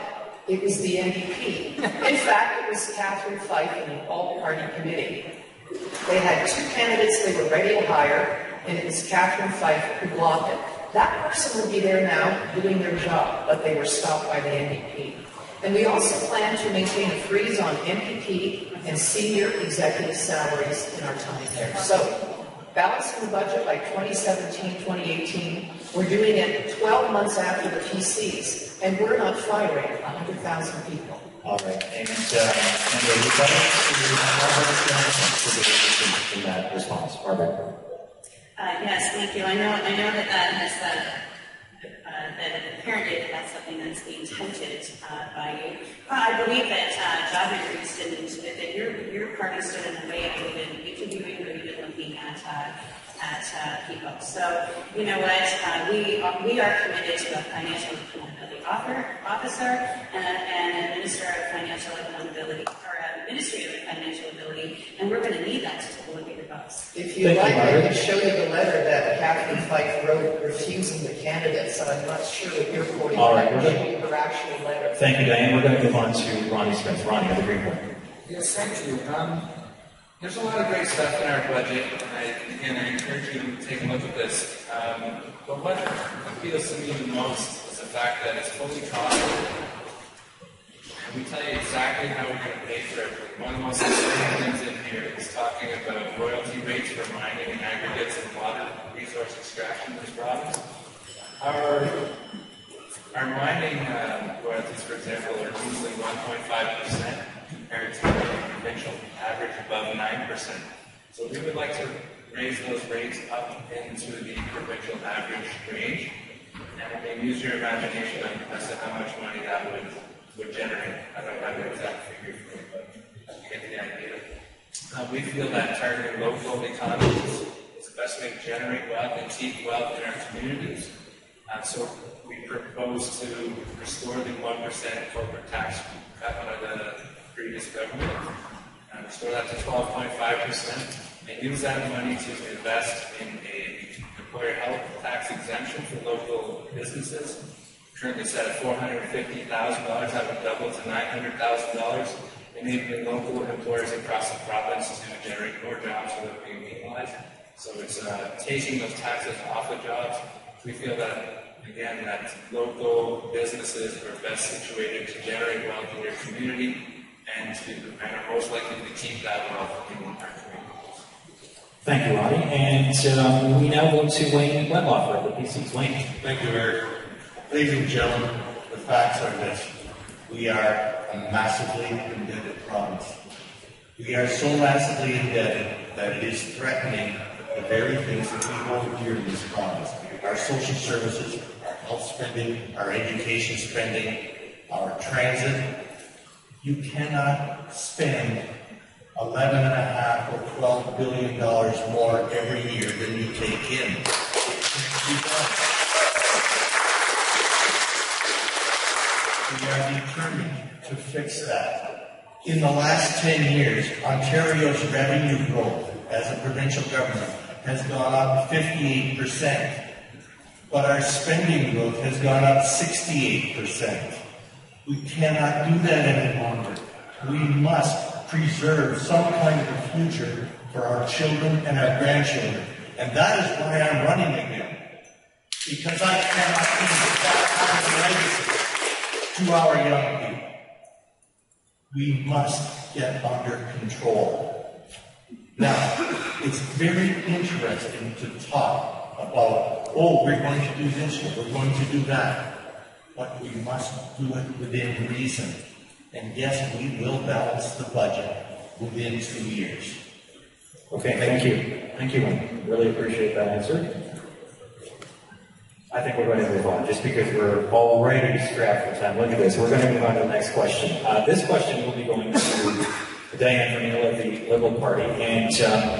[SPEAKER 5] It was the NDP. In fact, it was Catherine Fife and the all-party committee. They had 2 candidates they were ready to hire, and it was Catherine Fife who blocked it. That person would be there now doing their job, but they were stopped by the NDP. And we also plan to maintain a freeze on MPP and senior executive salaries in our time there. So, balancing the budget by 2017, 2018, we're doing it 12 months after the PCs, and we're not firing 100,000 people.
[SPEAKER 1] All right, and in that response, Margaret.
[SPEAKER 4] Yes, thank you. I know that has that apparently that's something that's being touted by you. I believe that job increase didn't, that your party stood in the way of even interviewing or even looking at people. So, you know what, we are committed to a financial accountability officer and a minister of financial accountability, or a ministry of financial ability, and we're going to need that to take a look at your books.
[SPEAKER 5] If you like, I can show you the letter that Catherine Fife wrote refusing the candidates, and I'm not sure what you're quoting.
[SPEAKER 1] All right,
[SPEAKER 5] I can show you her actual letter.
[SPEAKER 1] Thank you, Daiene. We're going to move on to Ronnie Smith. Ronnie, the Green Board.
[SPEAKER 2] Yes, thank you. There's a lot of great stuff in our budget, and I encourage you to take a look at this. But what appeals to me the most is the fact that it's fully costed, and we tell you exactly how we're going to pay for everything. One of the most exciting things in here is talking about royalty rates for mining and aggregates and water resource extraction in this province. Our mining royalties, for example, are usually 1.5%. Compared to the provincial average above 9%. So we would like to raise those rates up into the provincial average range, and you may use your imagination as to how much money that would generate. I don't have the exact figure for you, but you get the idea. We feel that targeting local economies is the best way to generate wealth and keep wealth in our communities. So we propose to restore the 1% corporate tax cut by the previous government, restore that to 12.5%, and use that money to invest in an employer health tax exemption for local businesses. Currently set at $450,000, that would double to $900,000, enabling local employers across the province to generate more jobs without being penalized. So it's taking those taxes off of jobs. We feel that, again, that local businesses are best situated to generate wealth in your community and are most likely to keep that wealth in our communities.
[SPEAKER 1] Thank you, Ronnie. And we now go to Wayne Wettlaufer of the PCs. Wayne.
[SPEAKER 3] Thank you, Eric. Ladies and gentlemen, the facts are this. We are a massively indebted province. We are so massively indebted that it is threatening the very things that we hold dear in this province. Our social services, our health spending, our education spending, our transit. You cannot spend $11.5 or $12 billion more every year than you take in. It can't be done. We are determined to fix that. In the last 10 years, Ontario's revenue growth as a provincial government has gone up 58%, but our spending growth has gone up 68%. We cannot do that any longer. We must preserve some kind of a future for our children and our grandchildren. And that is why I'm running again. Because I cannot leave that kind of legacy to our young people. We must get under control. Now, it's very interesting to talk about, oh, we're going to do this or we're going to do that. But we must do it within reason. And yes, we will balance the budget within 2 years.
[SPEAKER 1] Okay, thank you. Thank you, Wayne. Really appreciate that answer. I think we're going to move on, just because we're already strapped for time. Look at this. We're going to move on to the next question. This question will be going to Daiene Vernile of the Liberal Party, and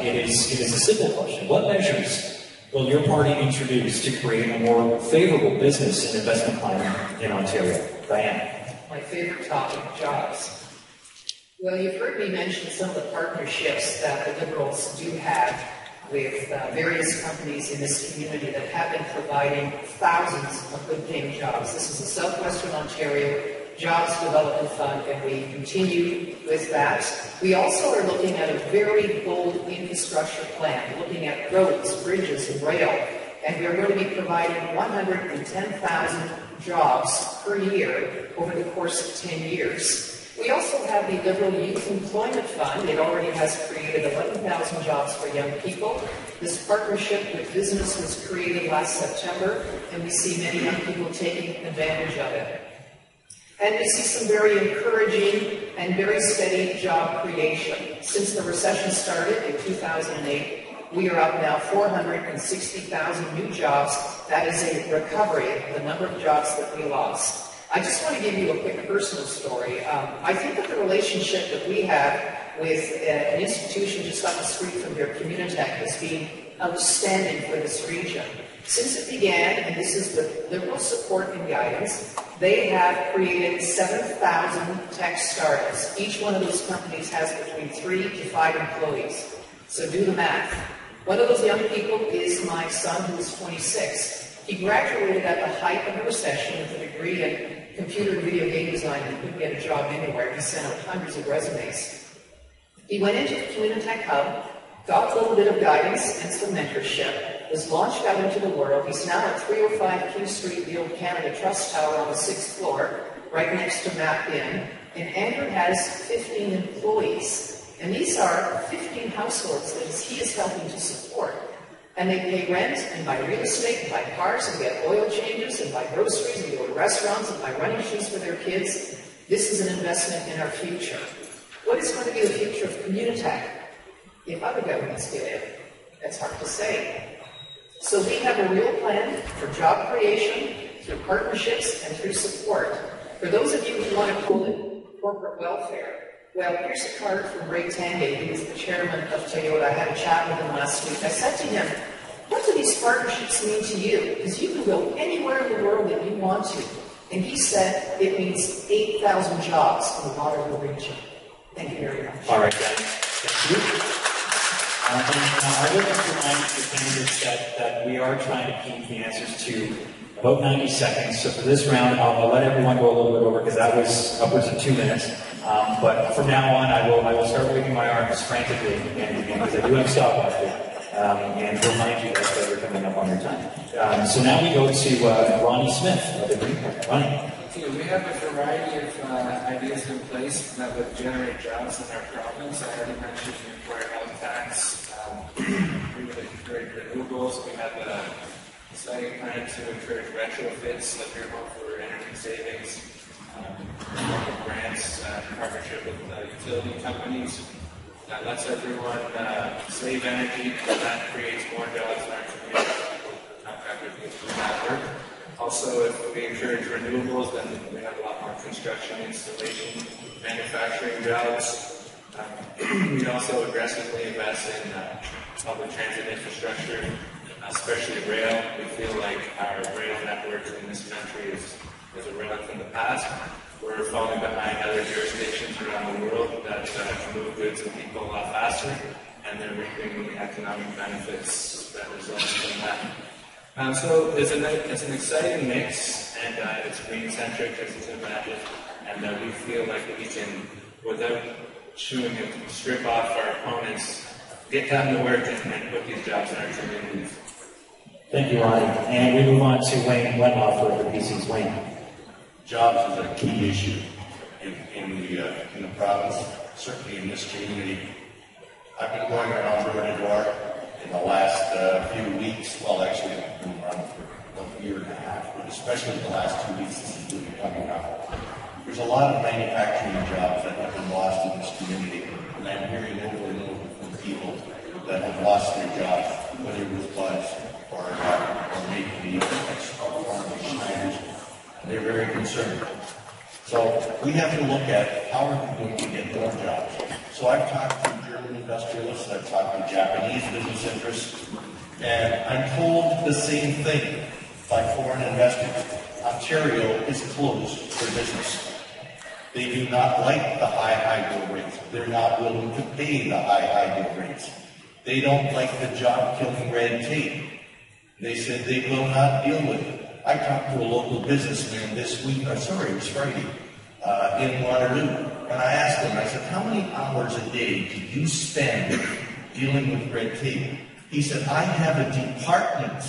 [SPEAKER 1] it is a simple question. What measures will your party introduce to create a more favorable business and investment climate in Ontario? Daiene.
[SPEAKER 5] My favorite topic, jobs. Well, you've heard me mention some of the partnerships that the Liberals do have with various companies in this community that have been providing thousands of good-paying jobs. This is the Southwestern Ontario Jobs Development Fund, and we continue with that. We also are looking at a very bold infrastructure plan, looking at roads, bridges, and rail, and we are going to be providing 110,000 jobs per year over the course of 10 years. We also have the Liberal Youth Employment Fund. It already has created 11,000 jobs for young people. This partnership with business was created last September, and we see many young people taking advantage of it. And we see some very encouraging and very steady job creation. Since the recession started in 2008, we are up now 460,000 new jobs. That is a recovery of the number of jobs that we lost. I just want to give you a quick personal story. I think that the relationship that we have with an institution just up the street from here, Communitech, has been outstanding for this region. Since it began, and this is the Liberal support and guidance, they have created 7,000 tech startups. Each one of those companies has between 3 to 5 employees. So do the math. One of those young people is my son, who is 26. He graduated at the height of the recession with a degree in computer and video game design and couldn't get a job anywhere. He sent out hundreds of resumes. He went into the Communitech Hub, got a little bit of guidance and some mentorship, was launched out into the world. He's now at 305 Q Street, the old Canada Trust Tower on the 6th floor, right next to Map Inn. And Andrew has 15 employees. And these are 15 households that he is helping to support. And they pay rent, and buy real estate, and buy cars, and get oil changes, and buy groceries, and go to restaurants, and buy running shoes for their kids. This is an investment in our future. What is going to be the future of Communitech if other governments get in? That's hard to say. So we have a real plan for job creation, through partnerships, and through support. For those of you who want to call it corporate welfare, well, here's a card from Ray Tanguay, who is the chairman of Toyota. I had a chat with him last week. I said to him, what do these partnerships mean to you? Because you can go anywhere in the world that you want to. And he said it means 8,000 jobs in the Moderator region. Thank you very much.
[SPEAKER 1] All right, Dan. Thank you. I would like to remind the candidates that we are trying to keep the answers to about 90 seconds. So for this round, I'll let everyone go a little bit over because that was upwards of 2 minutes. But from now on, I will start waving my arms frantically because I do have a stopwatch here. And remind you that you're coming up on your time. So now we go to Ronnie Smith of the Green Party. Ronnie.
[SPEAKER 2] We have a variety of ideas in place that would generate jobs in our province. I already mentioned the employer health tax. We would encourage renewables. We have a exciting plan to encourage retrofits, like your home for energy savings, grants in partnership with utility companies. That lets everyone save energy, and that creates more jobs in our community. Also, if we encourage renewables, then we have a lot more construction, installation, manufacturing jobs. We also aggressively invest in public transit infrastructure, especially rail. We feel like our rail network in this country is a relic from the past. We're falling behind other jurisdictions around the world that can move goods and people a lot faster, and they're reaping the economic benefits that result from that. So it's an exciting mix, and it's green-centric, as you can imagine, and we feel like we can, without chewing and strip off our opponents, get down to work and put these jobs in our communities.
[SPEAKER 1] Thank you, Ronnie. And we move on to Wettlaufer of the PC's. Wayne.
[SPEAKER 3] Jobs is a key issue in the province, certainly in this community. I've been going around door to door in the last few weeks. Well, actually, I've been around for a year and a half, but especially the last 2 weeks, this is really coming up. There's a lot of manufacturing jobs that have been lost in this community, and I'm hearing over and over from people that have lost their jobs, whether it was Buds or maybe Schneider's. They're very concerned. So we have to look at how are we going to get more jobs. So I've talked to German industrialists, I've talked to Japanese business interests, and I'm told the same thing by foreign investors. Ontario is closed for business. They do not like the high hydro rates. They're not willing to pay the high hydro rates. They don't like the job-killing red tape. They said they will not deal with it. I talked to a local businessman this week, it was Friday, in Waterloo, and I asked him, I said, how many hours a day do you spend dealing with red tape? He said, I have a department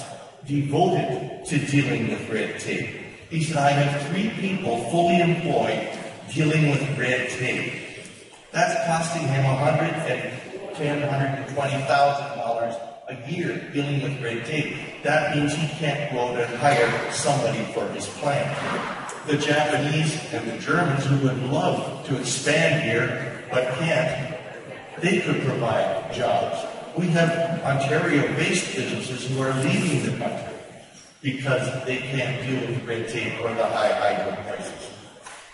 [SPEAKER 3] devoted to dealing with red tape. He said, I have 3 people fully employed dealing with red tape. That's costing him $110,000, $120,000 a year dealing with red tape. That means he can't go out and hire somebody for his plant. The Japanese and the Germans who would love to expand here but can't, they could provide jobs. We have Ontario-based businesses who are leaving the country because they can't deal with red tape or the high hydro prices.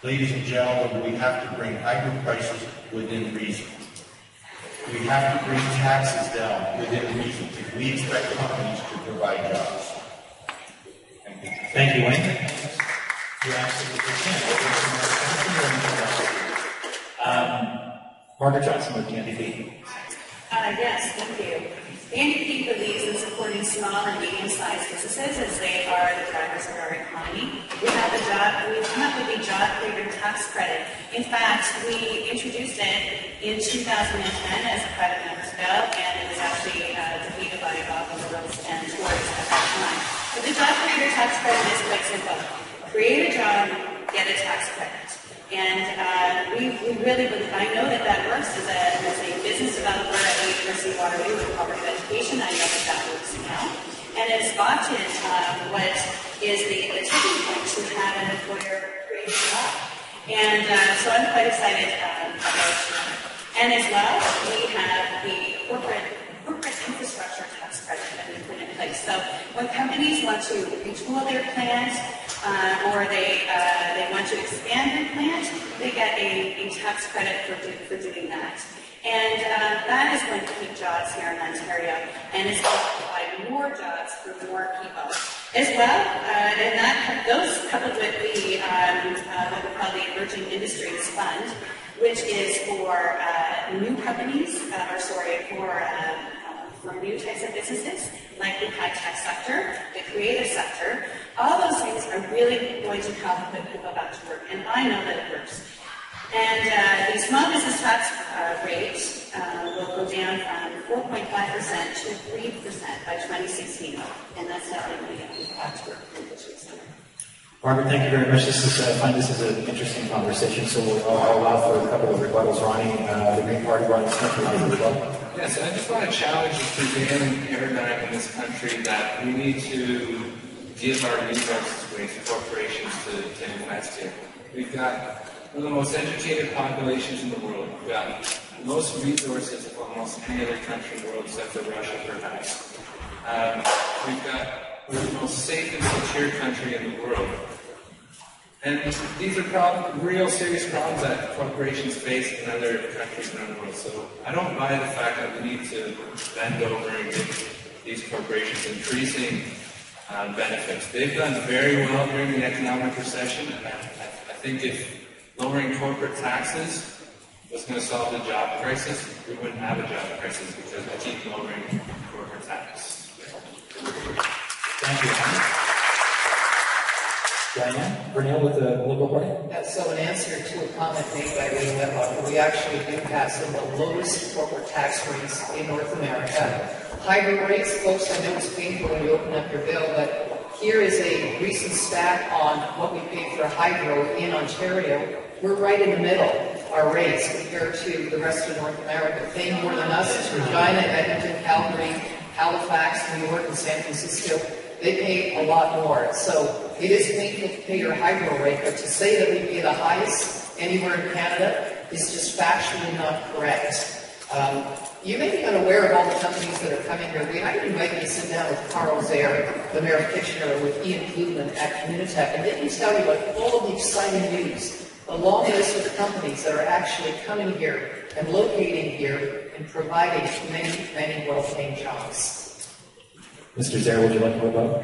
[SPEAKER 3] Ladies and gentlemen, we have to bring hydro prices within reason. We have to bring taxes down within reason if we expect companies to provide jobs. Thank you.
[SPEAKER 1] Thank you, Wayne. You absolutely can. Margaret Johnston with the NDP.
[SPEAKER 4] Yes, thank you. The NDP believes in supporting small and medium-sized businesses as they are the drivers of our economy. We've come up with the job creator tax credit. In fact, we introduced it in 2010 as a private member's bill, and it was actually defeated by all the Liberals and Tories at that time. But the job creator tax credit is quite simple. Create a job, get a tax credit. And we really believe, I know that works as a business developer at the University of Waterloo with public education. I know that works now. And it's often what is the tipping point to have an employer create a job. And so I'm quite excited about that. And as well, we have the corporate infrastructure tax credit that we put in place. So when companies want to retool their plant, or they want to expand their plant, they get a tax credit for doing that. And that is going to keep jobs here in Ontario, and it's going to provide more jobs for more people. As well, and those coupled with the what we call the Emerging Industries Fund, which is for new companies, for new types of businesses, like the high-tech sector, the creative sector. All those things are really going to help put people back to work, and I know that it works. And the small business tax rate will go down from 4.5% to 3% by 2016, and that's how they're going to get people back to work.
[SPEAKER 1] Margaret, thank you very much. I find this is an interesting conversation, so I'll allow for a couple of rebuttals. Ronnie, the Green Party, Ronnie Smith, as well.
[SPEAKER 2] Yes, I just want to challenge the prevailing paradigm in this country that we need to give our resources away to corporations to invest in. We've got one of the most educated populations in the world. We've got the most resources of almost any other country in the world except for Russia, perhaps. We're the most safe and secure country in the world. And these are real serious problems that corporations face in other countries around the world. So I don't buy the fact that we need to bend over and give these corporations increasing benefits. They've done very well during the economic recession, and I think if lowering corporate taxes was going to solve the job crisis, we wouldn't have a job crisis because we keep lowering corporate taxes.
[SPEAKER 1] Thank you. Daiene, Vernile with the Liberal Party.
[SPEAKER 5] So in answer to a comment made by Wayne Wettlaufer, we actually do have some of the lowest corporate tax rates in North America. Hydro rates, folks, I know it's painful when you open up your bill, but here is a recent stat on what we pay for hydro in Ontario. We're right in the middle, our rates, compared to the rest of North America. Paying more than us is Regina, Edmonton, Calgary, Halifax, New York, and San Francisco. They pay a lot more. So it is painful to pay your hydro rate, but to say that we pay the highest anywhere in Canada is just factually not correct. You may be unaware of all the companies that are coming here. I invited to sit down with Carl Zaire, the Mayor of Kitchener, with Ian Klugman at Communitech, and they can tell you about all of the exciting news, a long list of companies that are actually coming here and locating here and providing many, many well-paying jobs.
[SPEAKER 1] Mr. Zaire, would you like to rebut?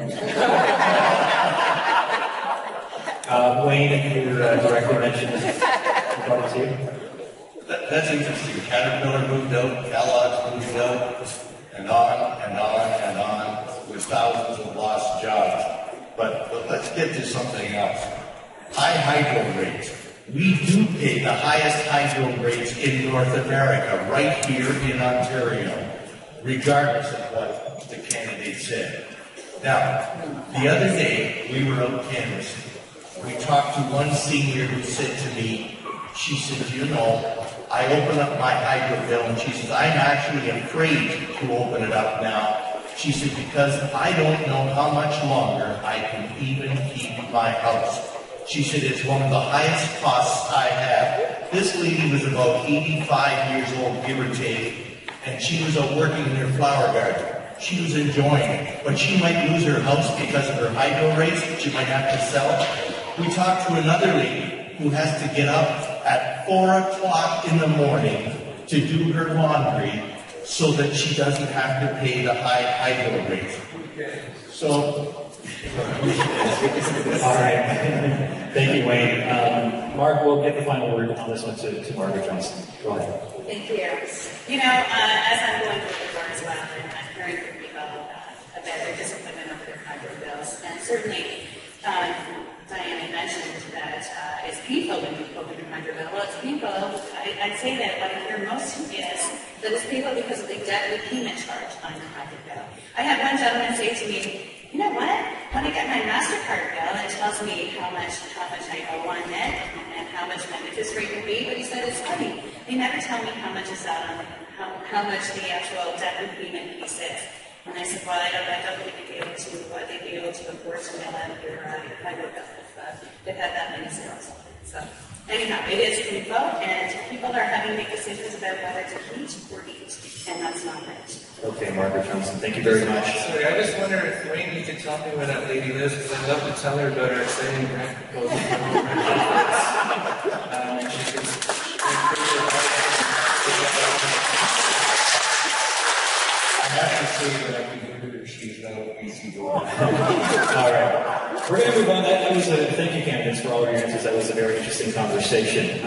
[SPEAKER 1] Wayne, you directly mentioned brought it to you?
[SPEAKER 3] That's interesting. Caterpillar moved out, Kellogg's moved out, and on and on and on, with thousands of lost jobs. But let's get to something else. High hydro rates. We do pay the highest hydro rates in North America, right here in Ontario, regardless of what the candidate said. Now, the other day, we were out canvassing. We talked to one senior who said to me, she said, you know, I open up my hydro bill, and she says, I'm actually afraid to open it up now. She said, because I don't know how much longer I can even keep my house. She said, it's one of the highest costs I have. This lady was about 85 years old, give or take, and she was out working in her flower garden. She was enjoying it, but she might lose her house because of her hydro rates. She might have to sell it. We talked to another lady who has to get up at 4 o'clock in the morning to do her laundry so that she doesn't have to pay the high hydro rates. So,
[SPEAKER 1] all right. Thank you, Wayne. Mark, we'll get the final word on this one to Margaret Johnston. Go ahead.
[SPEAKER 4] Thank you. You know, as I'm going through the door as well, and I'm hearing from people about their disappointment over their hydro bills, and certainly Daiene mentioned that it's painful when you open your hydro bill. Well, it's painful. I'd say that what I hear most is that it's painful because of the debt repayment charge on your hydro bill. I had one gentleman say to me, you know what? When I get my MasterCard bill, it tells me how much I owe on it and how much my interest rate will be. But he said, it's funny. They never tell me how much is out on how much the actual debt repayment piece is. And I said, well, I don't think they'd be able to afford to mail out your hydro bill if they've had that many sales. So anyhow, it is painful, and people are having to make decisions about whether to heat or eat, and that's not right.
[SPEAKER 1] Okay, Margaret Johnston, thank you very much.
[SPEAKER 2] Sorry, I just wonder if Wayne, you could tell me where that lady lives, because I'd love to tell her about our exciting grant proposal. And she could I have to say that I can hear her, she's not a PC door.
[SPEAKER 1] All right. We're going to move on. That was thank you, candidates, for all of your answers. That was a very interesting conversation.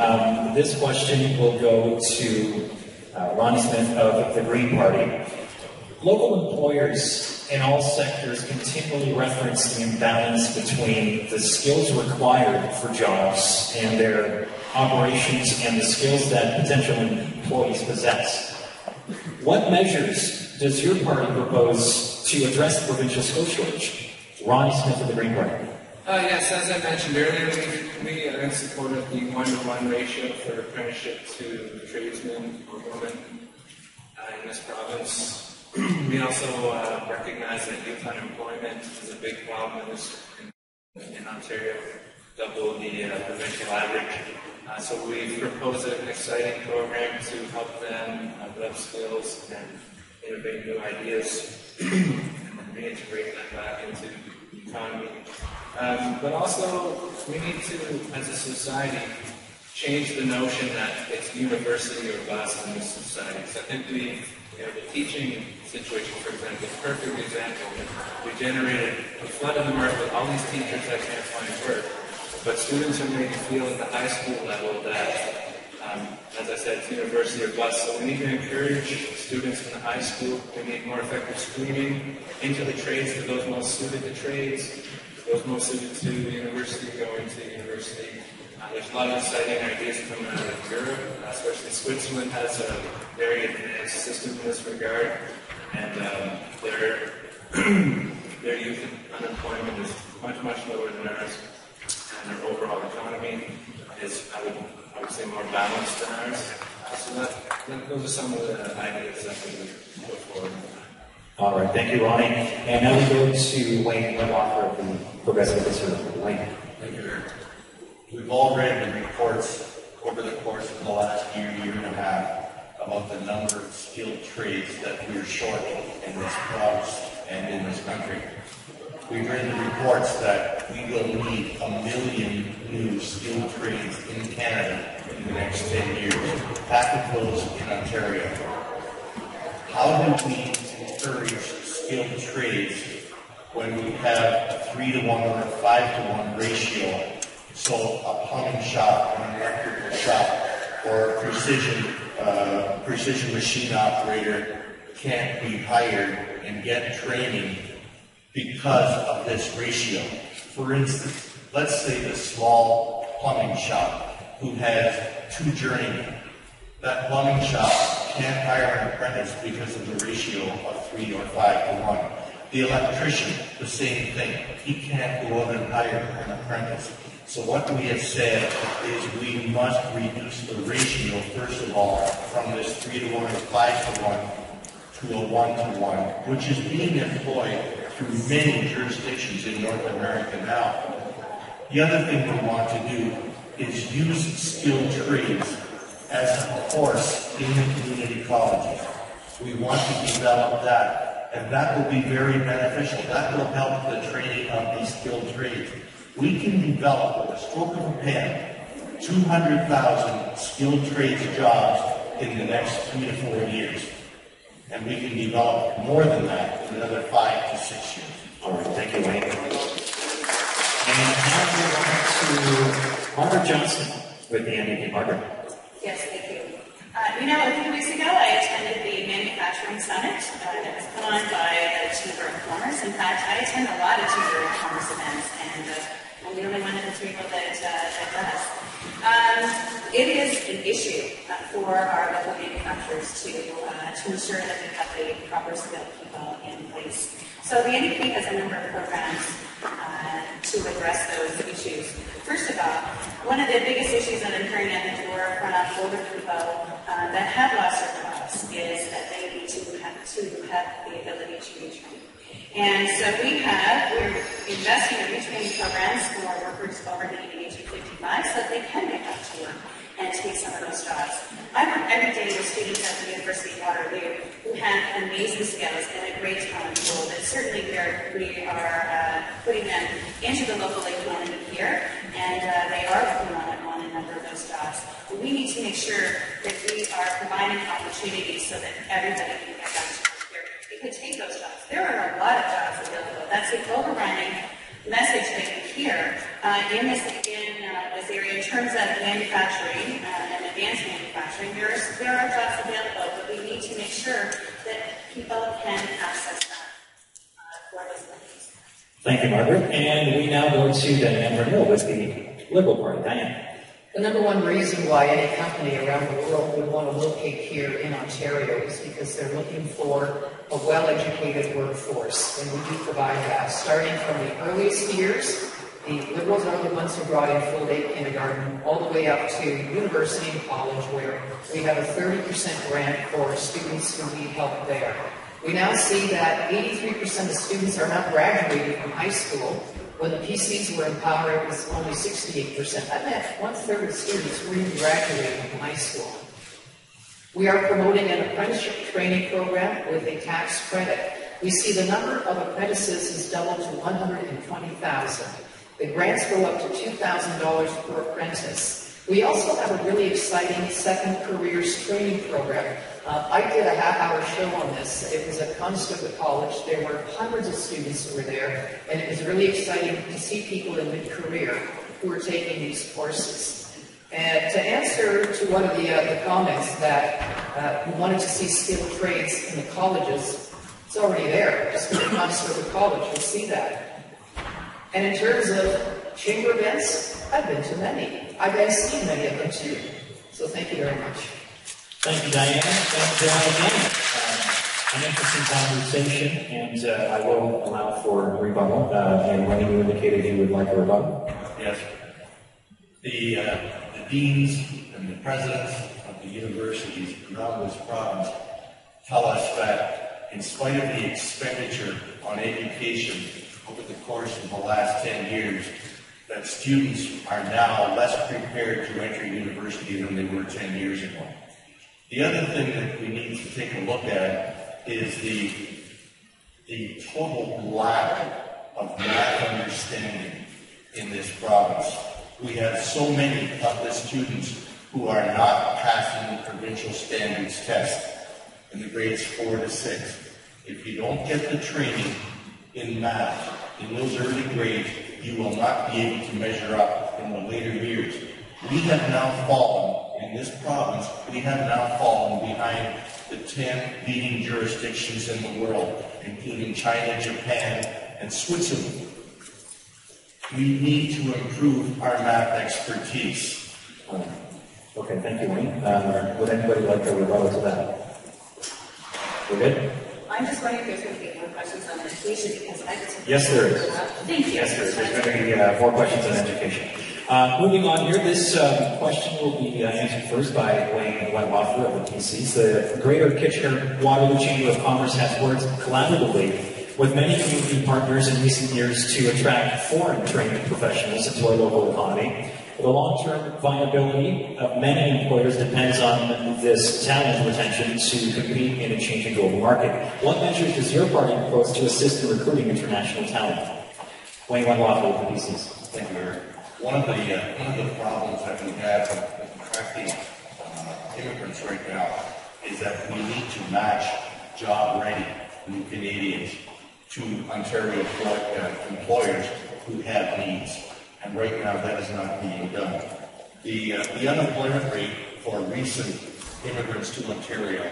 [SPEAKER 1] This question will go to Ronnie Smith of the Green Party. Local employers in all sectors continually reference the imbalance between the skills required for jobs and their operations and the skills that potential employees possess. What measures does your party propose to address the provincial skill shortage? Ronnie Smith of the Green Party.
[SPEAKER 2] Yes, as I mentioned earlier, we are in support of the 1-to-1 ratio for apprenticeship to tradesmen or women in this province. We also recognize that youth unemployment is a big problem in Ontario, double the provincial average. So we propose an exciting program to help them develop skills and innovate new ideas and reintegrate them back into the economy. But also, we need to, as a society, change the notion that it's university or bust in this society. So I think the teaching situation, for example, is a perfect example. We generated a flood in the market with all these teachers that can't find work, but students are made to feel at the high school level that, as I said, it's university or bust. So we need to encourage students in the high school. We need more effective screening into the trades for those most suited to trades, those most suited to university, going to university. There's a lot of exciting ideas coming out of Europe, especially Switzerland has a very advanced system in this regard, and their youth unemployment is much, much lower than ours, and their overall economy is, I would say, more balanced than ours. So those are some of the ideas that we would put forward.
[SPEAKER 1] All right, thank you, Ronnie. And now we go to Wayne Wettlaufer of the Progressive Conservative. Wayne.
[SPEAKER 3] Thank you, Eric. We've all read the reports over the course of the last year and a half about the number of skilled trades that we're short in this province and in this country. We've read the reports that we will need 1 million new skilled trades in Canada in the next 10 years, half of those in Ontario. How do we encourage skilled trades when we have a 3-to-1 or a 5-to-1 ratio So a plumbing shop, an electrical shop, or a precision machine operator can't be hired and get training because of this ratio. For instance, let's say the small plumbing shop who has 2 journeymen. That plumbing shop can't hire an apprentice because of the ratio of 3 or 5 to 1. The electrician, the same thing. He can't go out and hire an apprentice. So what we have said is we must reduce the ratio, first of all, from this 3 to 1 or 5 to 1 to a 1 to 1, which is being employed through many jurisdictions in North America now. The other thing we want to do is use skilled trades as a course in the community colleges. We want to develop that, and that will be very beneficial. That will help the training of these skilled trades. We can develop, with a stroke of a pen, 200,000 skilled trades jobs in the next 3 to 4 years. And we can develop more than that in another 5 to 6 years.
[SPEAKER 1] All right, thank you, Wayne. And now we're on to Margaret Johnston with the NDP. Margaret.
[SPEAKER 4] Yes, thank you. A few weeks ago, I attended the Manufacturing Summit that was put on by the Chamber of Commerce. In fact, I attend a lot of Chamber of Commerce events, and I'm the only one of the 3 people that does. It is an issue for our local manufacturers to ensure that we have the proper skilled people in place. So the NDP has a number of programs to address those issues. First of all, one of the biggest issues that I'm hearing at the door from older people that have lost their jobs is that they need to have the ability to retrain. And so we're investing in retraining programs for workers over the age of 55 so that they can get back to work and take some of those jobs. I work every day with students at the University of Waterloo who have amazing skills and a great talent pool that certainly we are putting them into the local economy here, and they are working on a number of those jobs. But we need to make sure that we are providing opportunities so that everybody can get back to work. They could take those jobs. There are a lot of jobs available. That's the overriding message that we hear in this area in terms of manufacturing and advanced manufacturing. There are jobs available, but we need to make sure that people can access that for those companies.
[SPEAKER 1] Thank you, Margaret. And we now go to Daiene Vernile with the Liberal Party. Daiene.
[SPEAKER 5] The number one reason why any company around the world would want to locate here in Ontario is because they're looking for a well-educated workforce, and we do provide that. Starting from the earliest years, the Liberals are the ones who brought in full-day kindergarten, all the way up to university and college, where we have a 30% grant for students who need help there. We now see that 83% of students are not graduating from high school. When the PCs were in power, it was only 68%. That meant 1/3 of students were even graduating from high school. We are promoting an apprenticeship training program with a tax credit. We see the number of apprentices has doubled to 120,000. The grants go up to $2,000 per apprentice. We also have a really exciting second careers training program. I did a half-hour show on this. It was at Conestoga College. There were hundreds of students who were there, and it was really exciting to see people in mid-career who were taking these courses. And to answer to one of the comments that we wanted to see skilled trades in the colleges, it's already there. Just go to Conestoga College, you'll see that. And in terms of chamber events, I've been to many. I've seen many of them too. So thank you very much.
[SPEAKER 1] Thank you, Daiene. And again, an interesting conversation, and I will allow for rebuttal. And Ronnie, you indicated you would like a rebuttal.
[SPEAKER 3] Yes. The deans and the presidents of the universities around this province tell us that in spite of the expenditure on education over the course of the last 10 years, that students are now less prepared to enter university than they were 10 years ago. The other thing that we need to take a look at is the total lack of math understanding in this province. We have so many of the students who are not passing the provincial standards test in the grades 4 to 6. If you don't get the training in math in those early grades, you will not be able to measure up in the later years. We have now fallen, in this province, we have now fallen behind the 10 leading jurisdictions in the world, including China, Japan, and Switzerland. We need to improve our map expertise.
[SPEAKER 1] Okay, thank you, Wayne. Would anybody like to rebuttal to that? We're good?
[SPEAKER 4] I'm just wondering if there's going to be more questions on education because I just...
[SPEAKER 1] Yes, there is.
[SPEAKER 4] Thank you.
[SPEAKER 1] Yes, there is. There's going to be more questions on education. Moving on here, this question will be answered first by Wayne Wettlaufer of the PCs. The Greater Kitchener-Waterloo Chamber of Commerce has worked collaboratively with many community partners in recent years to attract foreign trained professionals into our local economy. The long-term viability of many employers depends on this talent retention to compete in a changing global market. What measures does your party propose to assist in recruiting international talent? Wayne Wettlaufer with the PCs.
[SPEAKER 3] Thank you, Eric. One of the problems that we have with attracting immigrants right now is that we need to match job-ready new Canadians to Ontario employers who have needs. And right now that is not being done. The unemployment rate for recent immigrants to Ontario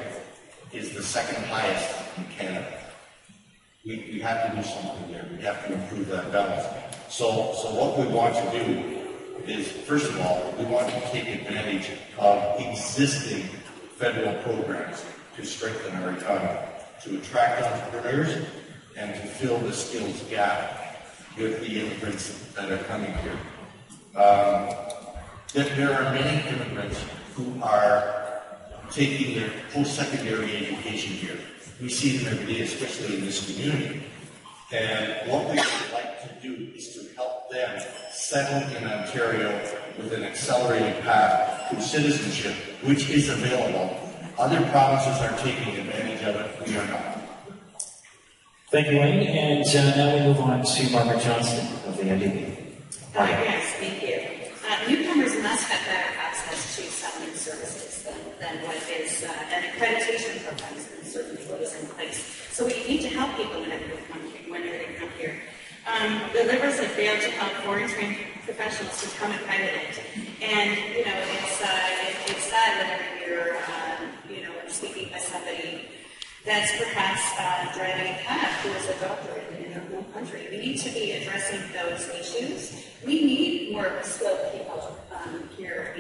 [SPEAKER 3] is the second highest in Canada. We have to do something there. We have to improve that balance. So what we want to do is, first of all, we want to take advantage of existing federal programs to strengthen our economy, to attract entrepreneurs, and to fill the skills gap with the immigrants that are coming here. There are many immigrants who are taking their post-secondary education here. We see them every day, especially in this community. And what we would like to do is to help them settle in Ontario with an accelerated path to citizenship, which is available. Other provinces are taking advantage of it. We are not.
[SPEAKER 1] Thank you, Wayne. And now we move on to Margaret Johnston of the NDP.
[SPEAKER 4] Yes, thank you. Newcomers must have better access to settlement services than what is an accreditation program and certainly what is in place. So we need to help people whenever they come here. The Liberals have failed to help foreign trained professionals become accredited, and it's sad whenever you're speaking with somebody that's perhaps driving a cab who is a doctor in their home country. We need to be addressing those issues. We need more skilled people here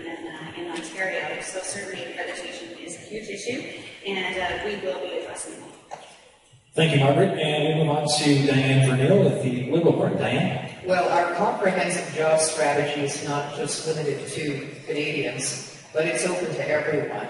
[SPEAKER 4] in Ontario, so certainly accreditation is a huge issue, and we will be addressing that.
[SPEAKER 1] Thank you, Margaret. And we move on to Daiene Vernile with the Liberal Party. Daiene?
[SPEAKER 5] Well, our comprehensive job strategy is not just limited to Canadians, but it's open to everyone.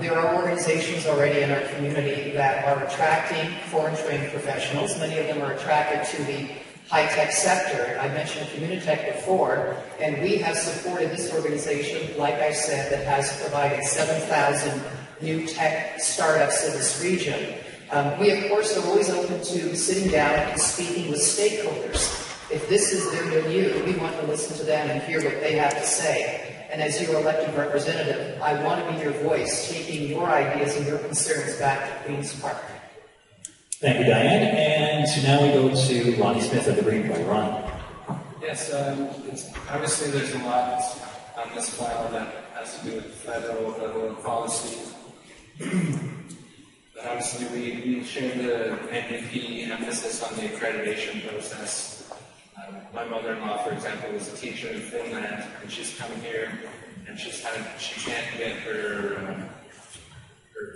[SPEAKER 5] There are organizations already in our community that are attracting foreign-trained professionals. Many of them are attracted to the high-tech sector. I mentioned Communitech before, and we have supported this organization, like I said, that has provided 7,000 new tech startups in this region. We, of course, are always open to sitting down and speaking with stakeholders. If this is their milieu, we want to listen to them and hear what they have to say. And as your elected representative, I want to be your voice, taking your ideas and your concerns back to Queen's Park.
[SPEAKER 1] Thank you, Daiene. And now we go to Ronnie Smith of the Green Party. Ronnie.
[SPEAKER 2] Yes, obviously there's a lot on this file that has to do with federal policy. But obviously we share the NDP emphasis on the accreditation process. My mother-in-law, for example, was a teacher in Finland, and she's come here, and she can't get her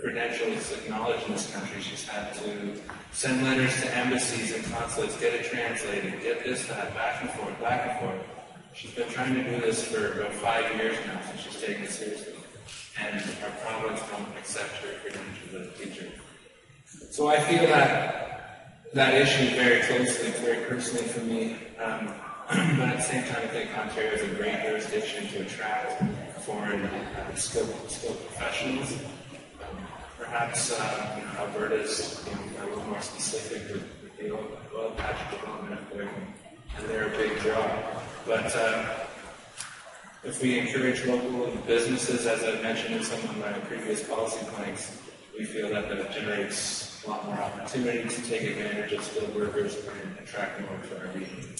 [SPEAKER 2] credentials acknowledged in this country. She's had to send letters to embassies and consulates, get it translated, get this, that, back and forth, back and forth. She's been trying to do this for about 5 years now, so she's taking it seriously. And our province won't accept her credentials as a teacher. So I feel that issue very closely, very personally for me. But at the same time, I think Ontario is a great jurisdiction to attract foreign skilled professionals. Perhaps Alberta's a little more specific with the oil patch development up there, and they're a big draw. But if we encourage local businesses, as I mentioned in some of my previous policy points, we feel that generates a lot more opportunity to take advantage of skilled workers and attract them over to our region.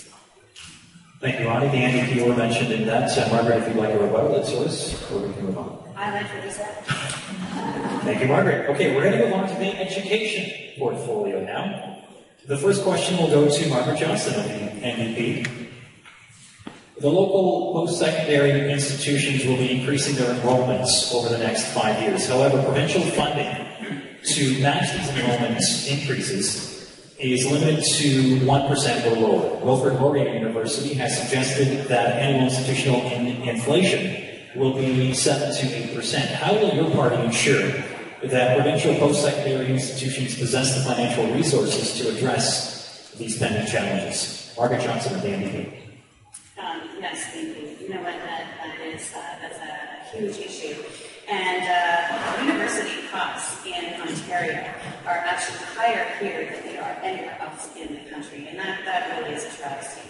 [SPEAKER 1] Thank you, Ronnie. Daiene, if you were mentioned in that. Margaret, if you'd like a rebuttal, it's yours, or we can move on.
[SPEAKER 4] I like what you said.
[SPEAKER 1] Thank you, Margaret. Okay, we're going to move on to the education portfolio now. The first question will go to Margaret Johnston of the NDP. The local post-secondary institutions will be increasing their enrollments over the next 5 years. However, provincial funding to match these enrollment increases is limited to 1% or lower. Wilfrid Laurier University has suggested that annual institutional inflation will be 7 to 8%. How will your party ensure that provincial post-secondary institutions possess the financial resources to address these pending challenges? Margaret Johnston of the NDP.
[SPEAKER 4] Yes, thank you. You know what, that's a huge issue. And university costs in Ontario are actually higher here than they are anywhere else in the country, and that really is a travesty.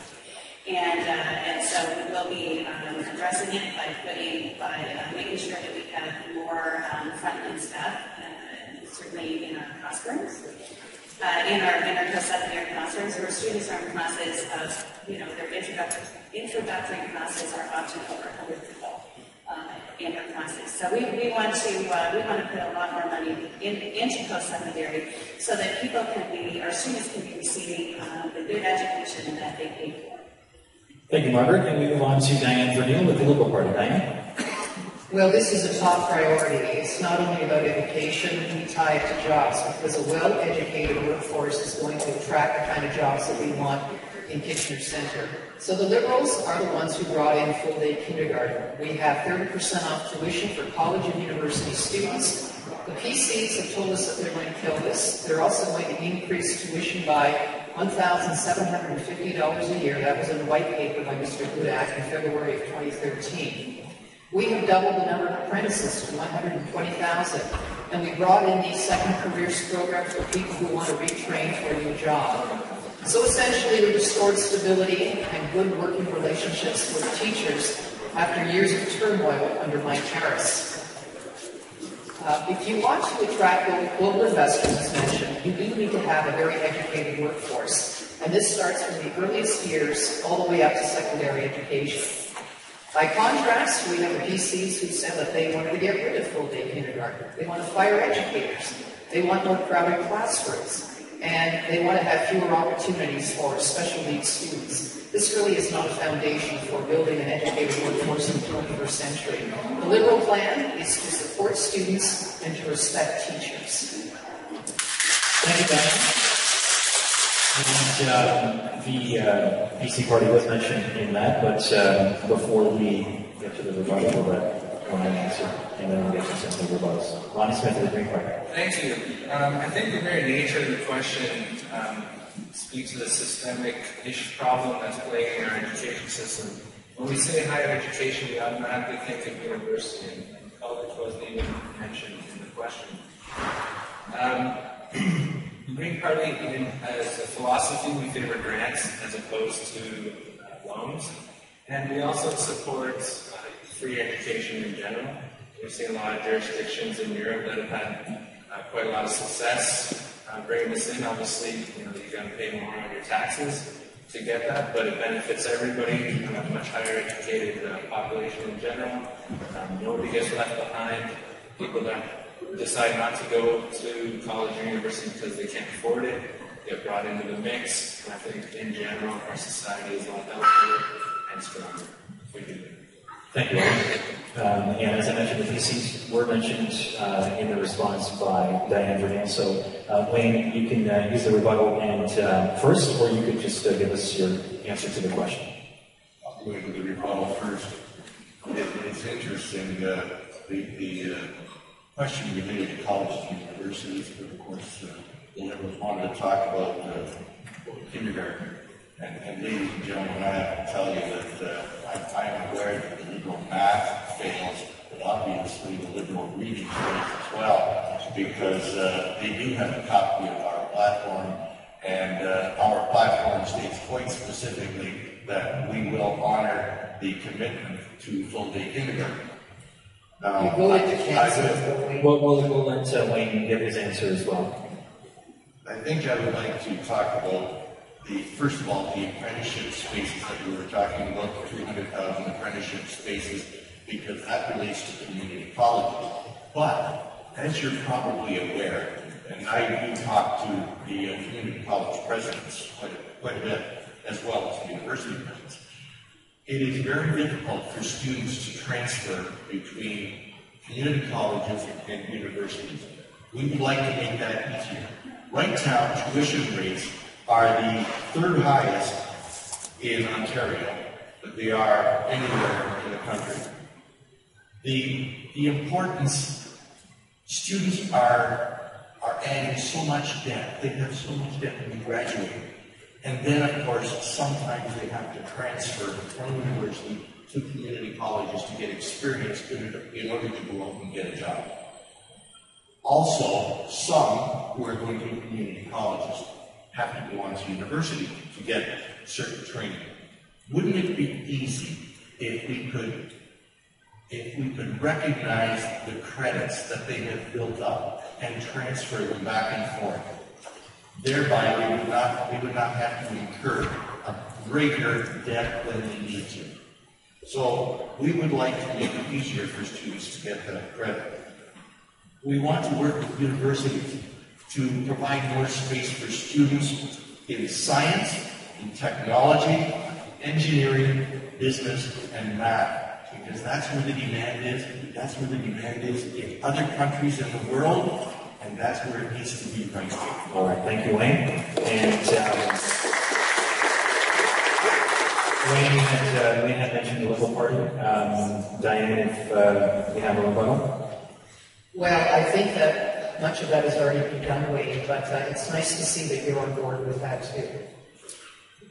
[SPEAKER 4] And so we will be addressing it by making sure that we have more frontline staff, certainly in our classrooms. In our post-secondary classrooms, where students are in classes of, their introductory classes are often over 100 people in their classes. So we want to put a lot more money into post-secondary so that our students can be receiving the good education that they pay for.
[SPEAKER 1] Thank you, Margaret. And we move on to Daiene Vernile with the Liberal Party. Daiene?
[SPEAKER 5] Well, this is a top priority. It's not only about education, we tie it to jobs, because a well-educated workforce is going to attract the kind of jobs that we want in Kitchener Centre. So the Liberals are the ones who brought in full-day kindergarten. We have 30% off tuition for college and university students. The PCs have told us that they're going to kill this. They're also going to increase tuition by $1,750 a year. That was in the white paper by Mr. Hudak in February of 2013. We have doubled the number of apprentices to 120,000, and we brought in these second careers programs for people who want to retrain for a new job. So essentially, we restored stability and good working relationships with teachers after years of turmoil under Mike Harris. If you want to attract global investors, as mentioned, you do need to have a very educated workforce, and this starts from the earliest years all the way up to secondary education. By contrast, we have the PCs who said that they wanted to get rid of full-day kindergarten. They want to fire educators. They want more crowded classrooms. And they want to have fewer opportunities for special needs students. This really is not a foundation for building an educated workforce in the 21st century. The Liberal plan is to support students and to respect teachers.
[SPEAKER 1] Thank you, Diane. And the PC party was mentioned in that, but before we get to the rebuttal, we'll let Ronnie answer, and then we'll get to some of the rebuttals. Ronnie Smith of the Green Party.
[SPEAKER 2] Thank you. I think the very nature of the question speaks to the systemic-ish problem that's plaguing our education system. When we say higher education, we automatically think of university, and college wasn't even mentioned in the question. The Green Party has a philosophy, we favor grants as opposed to loans, and we also support free education in general. We've seen a lot of jurisdictions in Europe that have had quite a lot of success bringing this in. Obviously, you're going to pay more on your taxes to get that, but it benefits everybody. You have a much higher educated population in general. Nobody gets left behind. People that decide not to go to college or university because they can't afford it get brought into the mix. And I think in general, our society is a lot healthier and stronger if we do that.
[SPEAKER 1] Thank you, Ronnie. And as I mentioned, the PCs were mentioned in the response by Daiene Vernile. So, Wayne, you can use the rebuttal and first, or you could just give us your answer to the question.
[SPEAKER 6] I'll go into the rebuttal first. It's interesting, the question related to colleges and universities, but of course, the Liberals wanted to talk about kindergarten. And ladies and gentlemen, I have to tell you that I'm aware that the Liberal math fails, but obviously the Liberal reading fails as well, because they do have a copy of our platform, and our platform states quite specifically that we will honor the commitment to full-day kindergarten.
[SPEAKER 5] You voted to cancel it.
[SPEAKER 1] We'll let Wayne give his answer as well.
[SPEAKER 6] I think I would like to talk about
[SPEAKER 3] first of all, the apprenticeship spaces that we were talking about, the 300,000 apprenticeship spaces, because that relates to community colleges. But, as you're probably aware, and I do talk to the community college presidents quite a bit, as well as the university presidents, it is very difficult for students to transfer between community colleges and universities. We would like to make that easier. Right now, tuition rates are the third highest in Ontario, but they are anywhere in the country. The importance, students are adding so much debt. They have so much debt when they graduate. And then, of course, sometimes they have to transfer from university to community colleges to get experience in order to go out and get a job. Also, some who are going to community colleges have to go on to university to get certain training. Wouldn't it be easy if we could recognize the credits that they have built up and transfer them back and forth? Thereby, we would not have to incur a greater debt than they need to. So, we would like to make it easier for students to get that credit. We want to work with universities to provide more space for students in science, in technology, engineering, business, and math, because that's where the demand is. That's where the demand is in other countries in the world, and that's where it needs to be right now.
[SPEAKER 1] All right, thank you, Wayne. And Wayne had mentioned the local party. Daiene, if we have a rebuttal.
[SPEAKER 5] Well, I think that much of that has already begun, Wayne, but it's nice to see that you're on board with that too.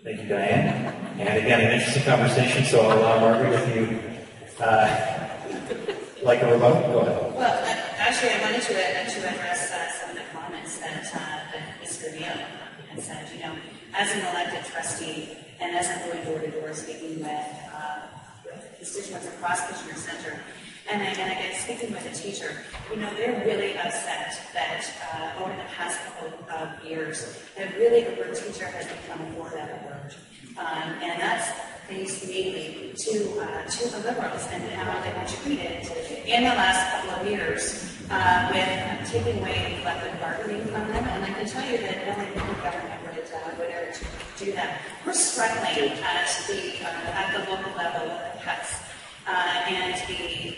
[SPEAKER 1] Thank you, Daiene. And again, an interesting conversation, so I'll allow Margaret, if you like a rebuttal, go ahead.
[SPEAKER 4] Well, actually, I wanted to address some of the comments that Mr. Neal had said. You know, as an elected trustee and as I'm going door to door speaking with constituents across Kitchener Centre, and again, speaking with a teacher, you know, they're really upset that over the past couple of years, that really the word teacher has become a four-letter word. And that's thanks mainly to the Liberals and how they were treated in the last couple of years with taking away collective bargaining from them. And I can tell you that only the government would do that. We're struggling at the local level with the cuts. And the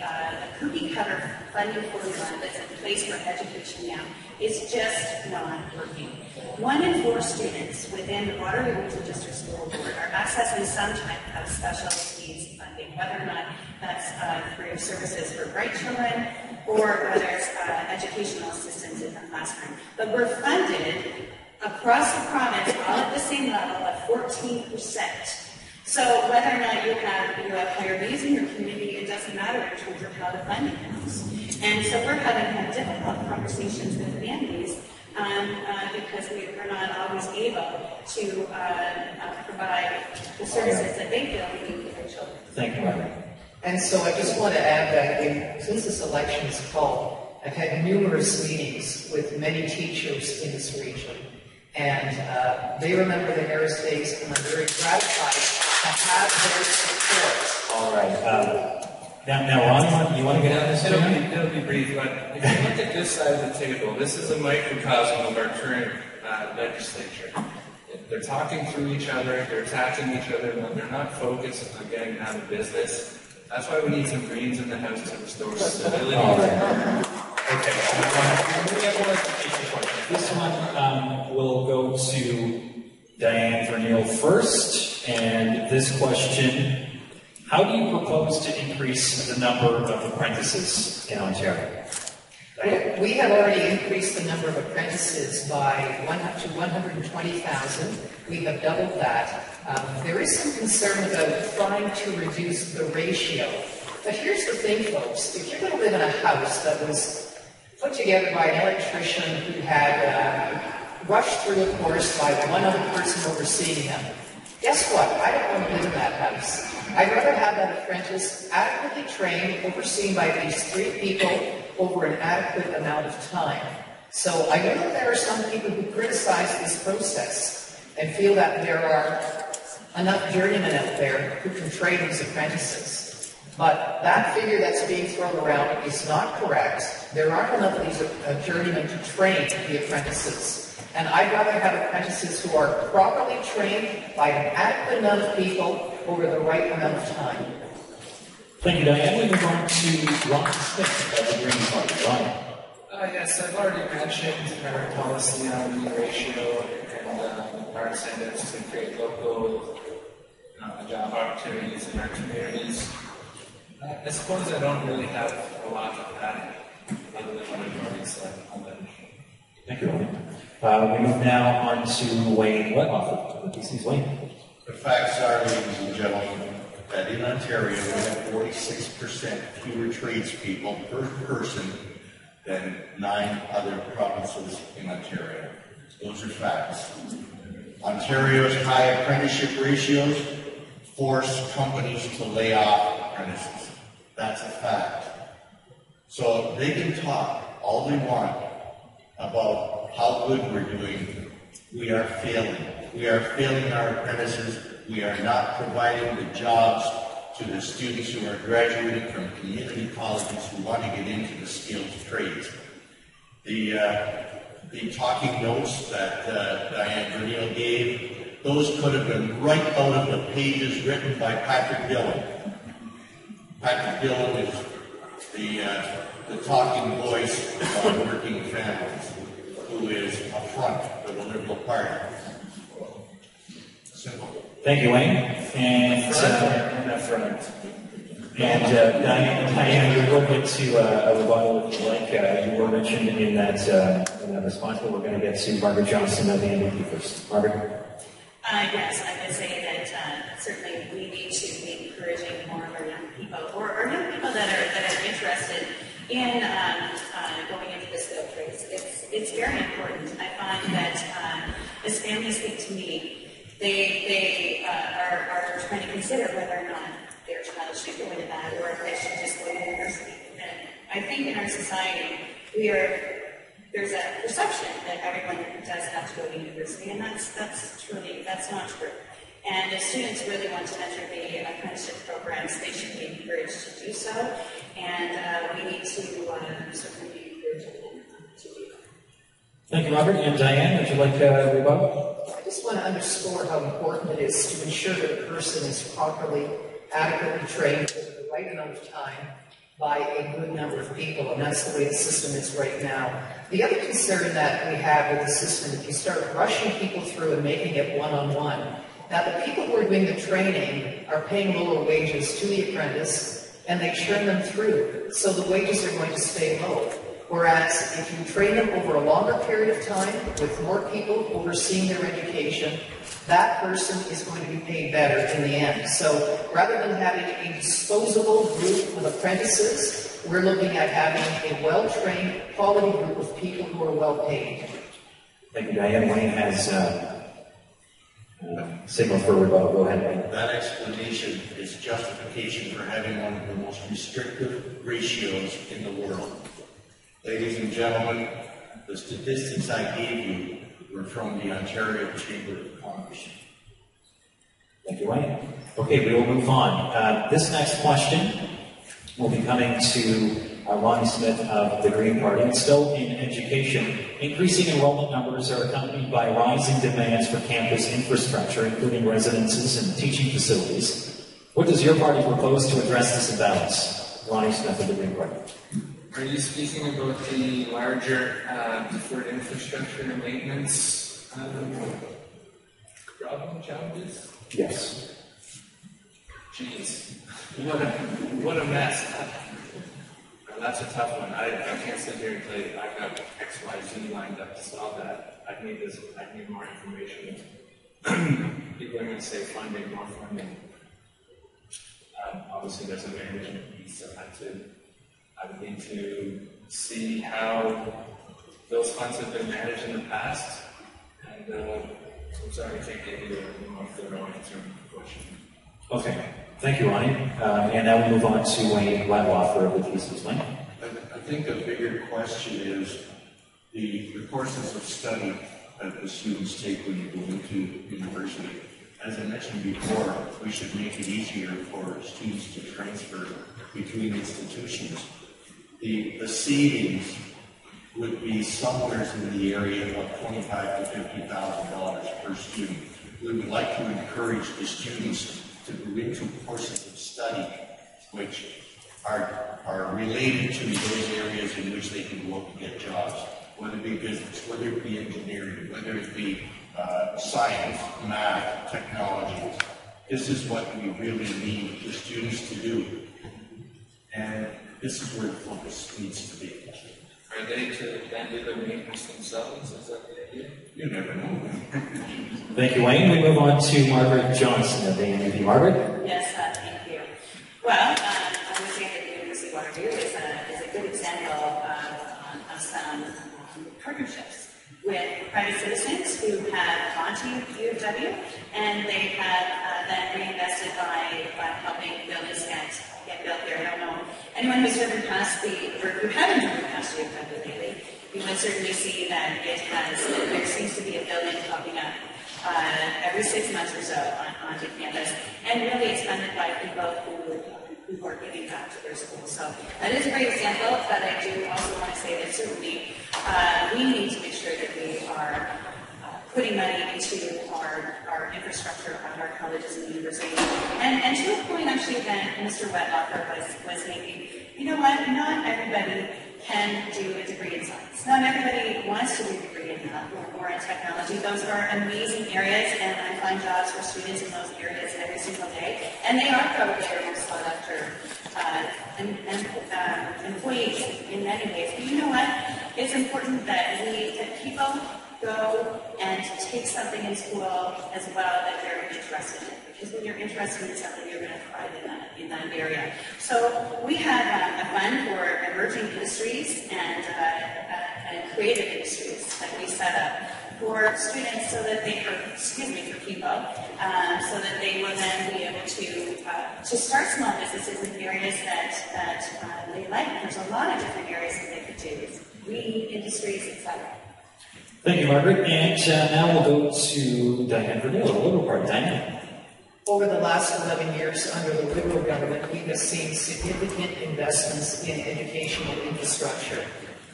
[SPEAKER 4] cookie-cutter funding formula that's in place for education now is just not working. 1 in 4 students within the Waterloo Regional District School Board are accessing some type of special needs funding, whether or not that's through services for bright children or whether it's educational assistance in the classroom. But we're funded across the province all at the same level at 14%. So whether or not you have higher needs in your community, it doesn't matter in terms of how the funding comes. And so we're having difficult conversations with families because we're not always able to provide the services that they feel they need for their children.
[SPEAKER 1] Thank you, Margaret.
[SPEAKER 5] And so I just want to add that since this election is called, I've had numerous meetings with many teachers in this region. And they remember the Harris days, and I'm very gratified to have their support.
[SPEAKER 1] All right. Now, Ronnie, you want to get out of this?
[SPEAKER 2] It'll be brief, but if you look at this side of the table, this is a microcosm of our current legislature. They're talking through each other, they're attacking each other, but they're not focused on getting out of business. That's why we need some Greens in the House to restore stability.
[SPEAKER 1] Okay, we have one education question. This one will go to Daiene Vernile first, and this question, how do you propose to increase the number of apprentices in Ontario?
[SPEAKER 5] We have already increased the number of apprentices by 120,000. We have doubled that. There is some concern about trying to reduce the ratio. But here's the thing, folks. If you're going to live in a house that was put together by an electrician who had rushed through a course by one other person overseeing them, guess what? I don't want to live in that house. I'd rather have that apprentice adequately trained, overseen by at least 3 people over an adequate amount of time. So I know that there are some people who criticize this process, and feel that there are enough journeymen out there who can train these apprentices. But that figure that's being thrown around is not correct. There aren't enough of these journeymen to train the apprentices. And I'd rather have apprentices who are properly trained by an adequate amount of people over the right amount of time.
[SPEAKER 1] Thank you, Daiene. We move on to Ronnie Smith of the Green Party. Ronnie.
[SPEAKER 2] Yes, I've already mentioned our policy on the ratio and our incentives to create local job opportunities in our communities. I suppose I don't really have a lot to add other than what I've already said on that issue.
[SPEAKER 1] Thank you, Ronnie. We move now on to Wayne Wettlaufer. This is Wayne.
[SPEAKER 3] The facts are, ladies and gentlemen, that in Ontario we have 46% fewer tradespeople per person than 9 other provinces in Ontario. Those are facts. Ontario's high apprenticeship ratios force companies to lay off apprentices. That's a fact. So they can talk all they want about how good we're doing. We are failing. We are failing our apprentices. We are not providing the jobs to the students who are graduating from community colleges who want to get into the skilled trades. The talking notes that Vernile gave, those could have been right out of the pages written by Patrick Dillon. Patrick Dillon is the talking voice of working families, who is a front for the Liberal Party. Simple.
[SPEAKER 1] Thank you, Wayne. And Daiene, you're open to a rebuttal if you like. You were mentioned in that response, but we're going to get to Margaret Johnston of the NDP first. Margaret?
[SPEAKER 4] Yes, I would say that certainly we need to be encouraging more of our young people, or young people that are interested in going into the skilled trades. It's very important. I find that as families speak to me, they are trying to consider whether or not their child should go into that, or if they should just go to university. And I think in our society, there's a perception that everyone does have to go to university, and that's not true. And if students really want to enter the apprenticeship programs, they should be encouraged to do so, and we need to certainly be encouraging them to do that.
[SPEAKER 1] Thank you, Robert. And Daiene, would you like a rebuttal?
[SPEAKER 5] I just want to underscore how important it is to ensure that a person is properly, adequately trained for the right amount of time by a good number of people, and that's the way the system is right now. The other concern that we have with the system, if you start rushing people through and making it one-on-one, now the people who are doing the training are paying lower wages to the apprentice, and they churn them through, so the wages are going to stay low. Whereas if you train them over a longer period of time with more people overseeing their education, that person is going to be paid better in the end. So rather than having a disposable group of apprentices, we're looking at having a well-trained, quality group of people who are well paid.
[SPEAKER 1] Thank you, Daiene. Wayne has signal for rebuttal. Go ahead, Wayne.
[SPEAKER 3] That explanation is justification for having one of the most restrictive ratios in the world. Ladies and gentlemen, the statistics I gave you were from the Ontario Chamber of Commerce.
[SPEAKER 1] Thank you, Wayne. Okay, we will move on. This next question will be coming to Ronnie Smith of the Green Party. And still in education, increasing enrollment numbers are accompanied by rising demands for campus infrastructure, including residences and teaching facilities. What does your party propose to address this imbalance? Ronnie Smith of the Green Party.
[SPEAKER 2] Are you speaking about the larger deferred infrastructure and maintenance problem challenges?
[SPEAKER 1] Yes.
[SPEAKER 2] Jeez, what a mess. That's a tough one. I can't sit here and tell you I've got X, Y, Z lined up to solve that. I need more information. People are going to say funding, more funding. Obviously, there's a management piece of that too. I would need to see how those funds have been managed in the past, and I'm sorry I can't give you a more thorough answer to the question.
[SPEAKER 1] Okay, thank you, Ronnie. And now we move on to Wayne Wettlaufer of the Pieces Link.
[SPEAKER 3] I think the bigger question is the courses of study that the students take when you go into university. As I mentioned before, we should make it easier for students to transfer between institutions. The seedings would be somewhere in the area of $25,000 to $50,000 per student. We would like to encourage the students to go into courses of study which are related to those areas in which they can go out and get jobs, whether it be business, whether it be engineering, whether it be science, math, technology. This is what we really need the students to do. And this is where the focus needs to be.
[SPEAKER 2] Are they to then do their maintenance themselves? Is that the idea?
[SPEAKER 3] You never know.
[SPEAKER 1] Thank you, Wayne. We move on to Margaret Johnston of Daiene. Margaret?
[SPEAKER 4] Yes, thank you. Well, I would say that the University of Waterloo is a good example of some partnerships with private citizens who have gone to U of W, and they have then reinvested by helping buildings get built there. I don't know anyone who's driven past or who haven't driven past U of W lately. You would certainly see that there seems to be a building popping up every 6 months or so onto campus, and really it's funded by people who are giving back to their schools. So that is a great example, but I do also want to say that certainly we need to make sure that we are putting money into our infrastructure of our colleges and universities. And to a point actually that Mr. Wettlaufer was making, you know what, not everybody can do a degree in science. Not everybody wants to do a degree in math or in technology. Those are amazing areas, and I find jobs for students in those areas every single day. And they are probably our most sought after employees in many ways. But you know what? It's important that people go and take something in school as well that they're interested in. Because when you're interested in something, you're going to thrive in that area. So we have a fund for emerging industries and creative industries that we set up for students so that for people, so that they will then be able to start small businesses in areas that they like. There's a lot of different areas that they could do, green industries, etc.
[SPEAKER 1] Thank you, Margaret. And now we'll go to Daiene Vernile, the Liberal Party. Daiene.
[SPEAKER 5] Over the last 11 years under the Liberal government, we have seen significant investments in educational infrastructure.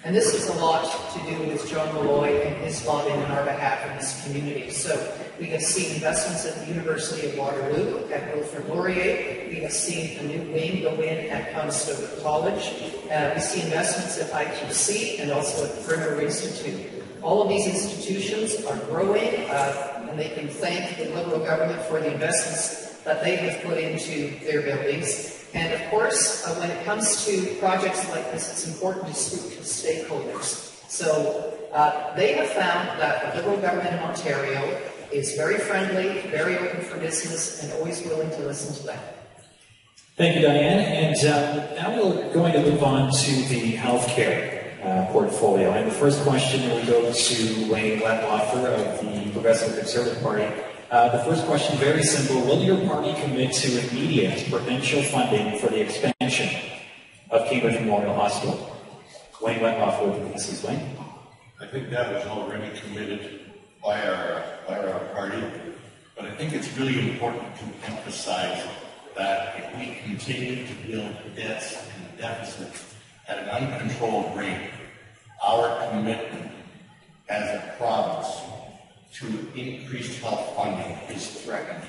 [SPEAKER 5] And this has a lot to do with John Malloy and his lobbying on our behalf in this community. So we have seen investments at the University of Waterloo, at Wilfrid Laurier. We have seen a new wing go in at Conestoga College. We see investments at IQC and also at the Vernile Institute. All of these institutions are growing, and they can thank the Liberal government for the investments that they have put into their buildings. And of course, when it comes to projects like this, it's important to speak to stakeholders. So they have found that the Liberal government in Ontario is very friendly, very open for business, and always willing to listen to them.
[SPEAKER 1] Thank you, Daiene. And now we're going to move on to the healthcare portfolio. And the first question will go to Wayne Wettlaufer of the Progressive Conservative Party. The first question, very simple. Will your party commit to immediate provincial funding for the expansion of Cambridge Memorial Hospital? Wayne Wettlaufer with Mrs. Wayne.
[SPEAKER 3] I think that was already committed by our party, but I think it's really important to emphasize that if we continue to build debts and deficits at an uncontrolled rate, our commitment as a province to increased health funding is threatened.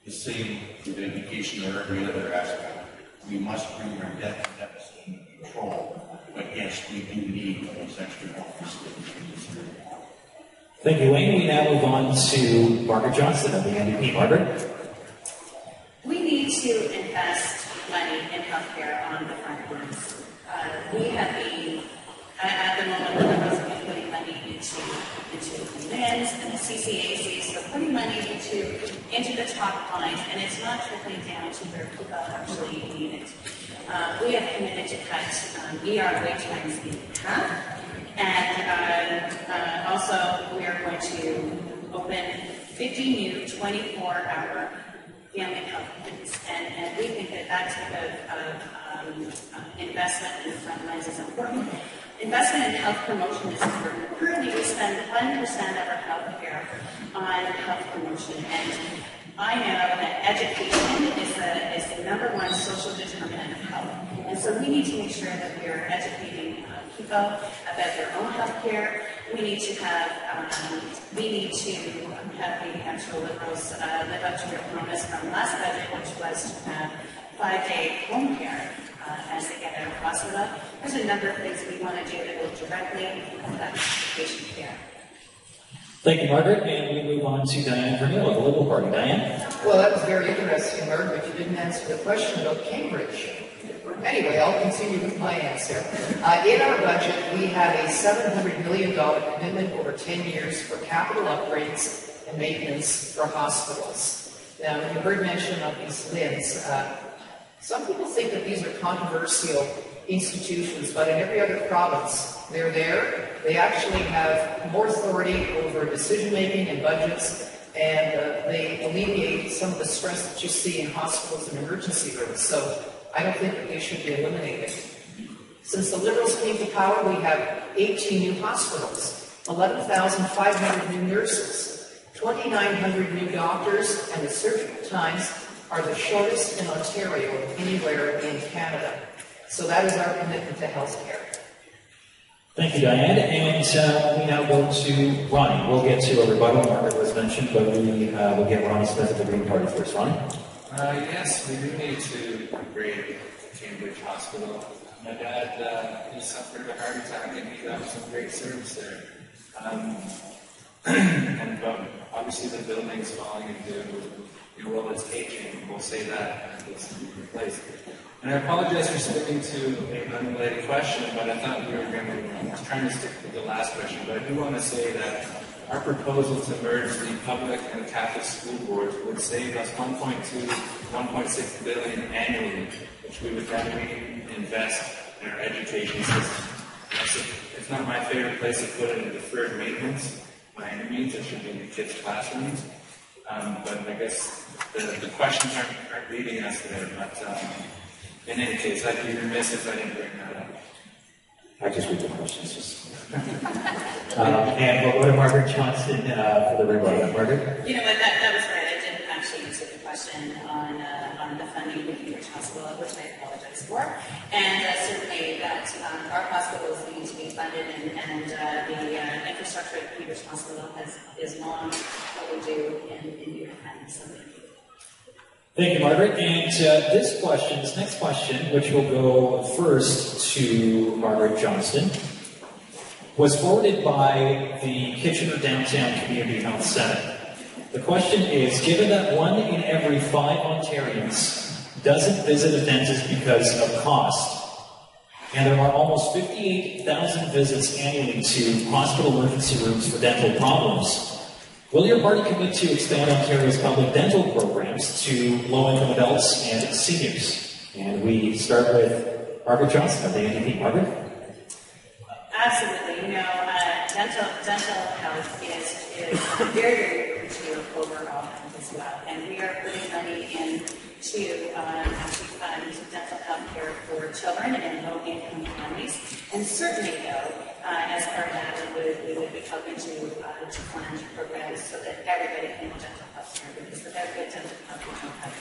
[SPEAKER 3] The same with education or every other aspect. We must bring our debt and deficit under control, but yes, we do need those extra health facilities.
[SPEAKER 1] Thank you, Wayne. We now move on to Margaret Johnston of the NDP. Margaret?
[SPEAKER 4] We need to invest money in healthcare on the front lines. We have been, at the moment, the Liberals have been putting money into the LINs and the CCACs, so putting money into the top lines, and it's not trickling down to where people actually need it. We have committed to cut ER wait times in half, and also we are going to open 50 new 24-hour family health clinics, and we think that type of investment in the front lines is important. Investment in health promotion is important. Currently, we spend 1% of our health care on health promotion, and I know that education is the number one social determinant of health. And so we need to make sure that we are educating people about their own health care. We need to have the New Hampshire Liberals live up to their promise from last budget, which was to have 5-day home care as they get out of hospital. There's a number of things we want to do that will directly affect patient care.
[SPEAKER 1] Thank you, Margaret. And we move on to Daiene Vernile of the Liberal Party. Daiene?
[SPEAKER 5] Well, that was very interesting, Margaret, but you didn't answer the question about Cambridge. Anyway, I'll continue with my answer. In our budget, we have a $700 million commitment over 10 years for capital upgrades and maintenance for hospitals. Now, you heard mention of these LINs. Some people think that these are controversial institutions, but in every other province, they're there. They actually have more authority over decision-making and budgets, and they alleviate some of the stress that you see in hospitals and emergency rooms. So I don't think that they should be eliminated. Since the Liberals came to power, we have 18 new hospitals, 11,500 new nurses, 2,900 new doctors, and the surgical times are the shortest in Ontario anywhere in Canada. So that is our commitment to health care.
[SPEAKER 1] Thank you, Daiene. And we now go to Ronnie. We'll get to a rebuttal. Margaret was mentioned, but we'll get Ronnie Smith of the Green Party first. Ronnie?
[SPEAKER 2] Yes, we do need to upgrade Cambridge Hospital. My dad, he suffered a heart attack and he got some great service there. And obviously the building's falling into, well, it's aging, we'll say that, and it's replaced. And I apologize for sticking to an unrelated question, but I thought I was trying to stick with the last question, but I do want to say that our proposal to merge the public and Catholic school boards would save us $1.2 to $1.6 billion annually, which we would then reinvest in our education system. It's not my favorite place to put it in deferred maintenance by any means. It should be in the kids' classrooms. But I guess the questions aren't leading us there. But in any case, I'd be remiss if I didn't bring that up.
[SPEAKER 1] I just read the questions. And we'll go to Margaret Johnston for the rebuttal. Margaret?
[SPEAKER 4] You know what, that was right. I didn't actually answer the question on the funding of Cambridge Hospital, which I apologize for. And certainly that our hospitals need to be funded, and the infrastructure at Cambridge Hospital is long overdue in your hands. So thank you.
[SPEAKER 1] Thank you, Margaret. And this next question, which will go first to Margaret Johnston, was forwarded by the Kitchener Downtown Community Health Center. The question is, given that 1 in every 5 Ontarians doesn't visit a dentist because of cost, and there are almost 58,000 visits annually to hospital emergency rooms for dental problems, will your party commit to expand Ontario's public dental programs to low-income adults and seniors? And we start with Margaret Johnston of the NDP. Margaret?
[SPEAKER 4] Absolutely. Dental health is very, very important to overall health as well. And we are putting money into actually fund dental health care for children and low-income families. And certainly, though, as part of that, we would be helping to fund programs so that everybody can get dental health care, because without good dental health, we don't have it.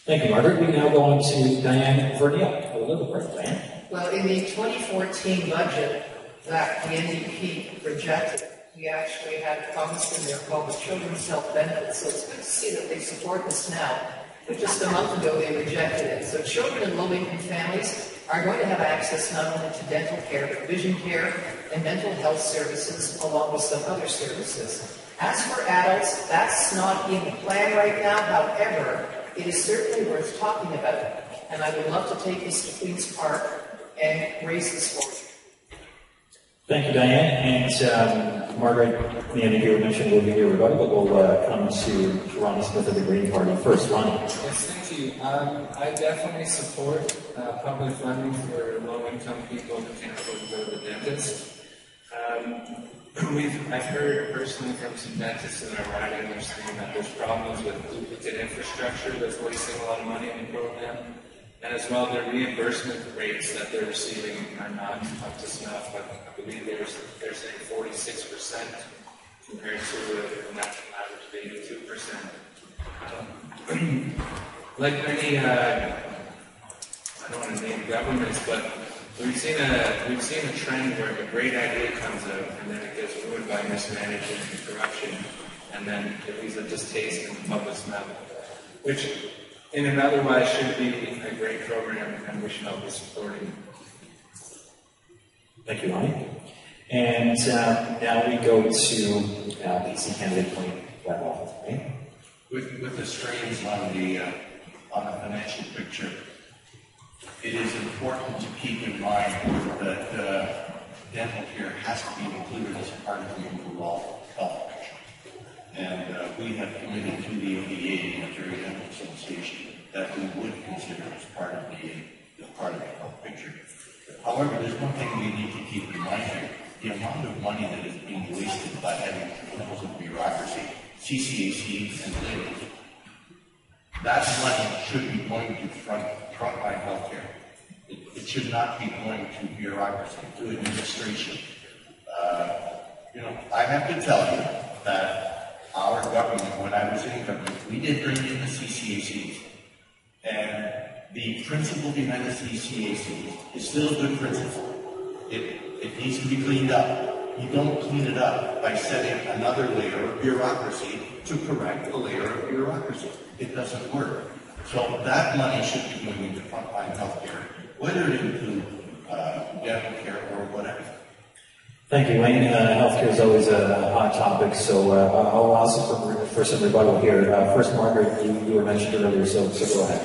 [SPEAKER 1] Thank you, Margaret. We now go on to Daiene Vernile of the Liberal Party. Daiene?
[SPEAKER 5] Well, in the 2014 budget that the NDP rejected, we actually had a promise in there called the Children's Health Benefit. So it's good to see that they support this now. But just a month ago, they rejected it. So children in low-income families are going to have access not only to dental care, but vision care and mental health services, along with some other services. As for adults, that's not in the plan right now. However, it is certainly worth talking about. And I would love to take this to Queen's Park and raise this forward.
[SPEAKER 1] Thank you, Daiene. And Margaret, the NDP mentioned will be here rebuttal, but we'll come to Ronnie Smith of the Green Party first. Ronnie.
[SPEAKER 2] Yes, thank you. I definitely support public funding for low-income people who can't afford to go to the dentist. I've heard personally from some dentists in our riding, they're saying that there's problems with duplicate infrastructure that's wasting a lot of money in the program. And as well, their reimbursement rates that they're receiving are not up to snuff. I believe they're saying 46% compared to a national average of 82%. Like many, I don't want to name governments, but we've seen a trend where a great idea comes out and then it gets ruined by mismanagement and corruption, and then it leaves a distaste in the public's mouth, which in and otherwise should be a great program, and we should all be supporting.
[SPEAKER 1] Thank you, Ronnie. And now we go to PC candidate point Wettlaufer, right?
[SPEAKER 3] With the strains on the financial picture, it is important to keep in mind that dental care has to be included as part of the overall health picture. And we have committed to the ODA, the Ontario Dental Association, that we would consider as part of the health picture. However, there's one thing we need to keep in mind here: the amount of money that is being wasted by having levels of bureaucracy, CCACs, and labels. That money should be going to frontline healthcare. It should not be going to bureaucracy, to administration. I have to tell you that our government, when I was in government, we did bring in the CCACs. And the principle behind the CCACs is still a good principle. It needs to be cleaned up. You don't clean it up by setting another layer of bureaucracy to correct a layer of bureaucracy. It doesn't work. So that money should be going into frontline healthcare, whether it includes dental care or whatever.
[SPEAKER 1] Thank you, Wayne. Healthcare is always a hot topic, so I'll ask for some rebuttal here. First, Margaret, you were mentioned earlier, so go ahead.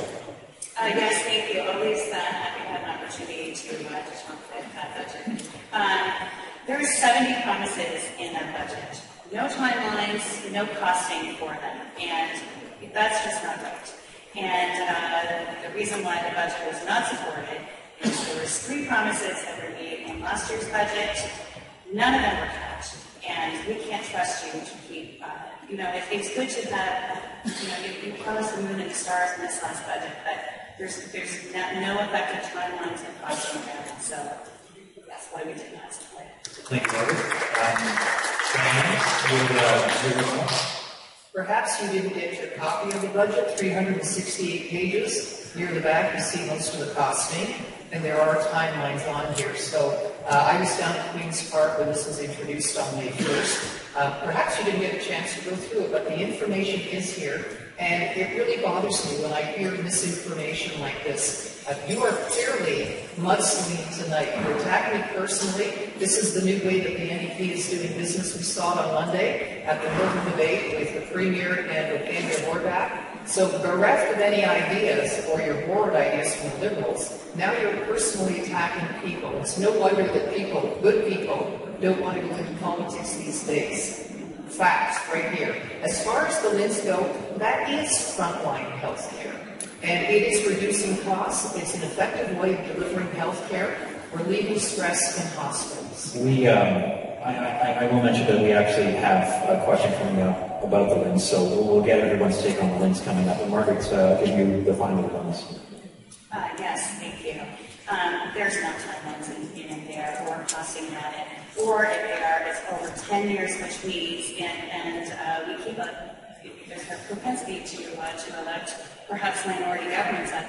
[SPEAKER 4] Yes, thank you. Always happy to have an opportunity to talk about that budget. There are 70 promises in that budget. No timelines, no costing for them, and that's just not right. And the reason why the budget was not supported is there was 3 promises that were made in last year's budget. None of them were kept, and we can't trust you to keep. It's good to have. You promised the moon and the stars in this last budget, but there's no effective timelines and costing around it. So that's why we did not support it.
[SPEAKER 1] Thank you, Margaret.
[SPEAKER 5] Perhaps you didn't get your copy of the budget, 368 pages. Near the back, you see most of the costing, and there are timelines on here. So I was down at Queen's Park when this was introduced on May 1st. Perhaps you didn't get a chance to go through it, but the information is here, and it really bothers me when I hear misinformation like this. You are clearly mudslinging tonight. You're attacking me personally. This is the new way that the NDP is doing business. We saw it on Monday at the Northern debate with the Premier and with Andrew Horvath. So bereft of any ideas, or your board ideas from the Liberals, now you're personally attacking people. It's no wonder that people, good people, don't want to go into politics these days. Facts right here. As far as the LHINs go, that is frontline health care. And it is reducing costs. It's an effective way of delivering health care, relieving stress in hospitals.
[SPEAKER 1] I will mention that we actually have a question coming up about the LHINs, so we'll get everyone's take on the LHINs coming up. And Margaret, give you the final ones.
[SPEAKER 4] Yes, thank you. There's no timelines in there or costing on it. Or if there are, it's over 10 years, which means, and we keep there's a propensity to elect perhaps minority governments at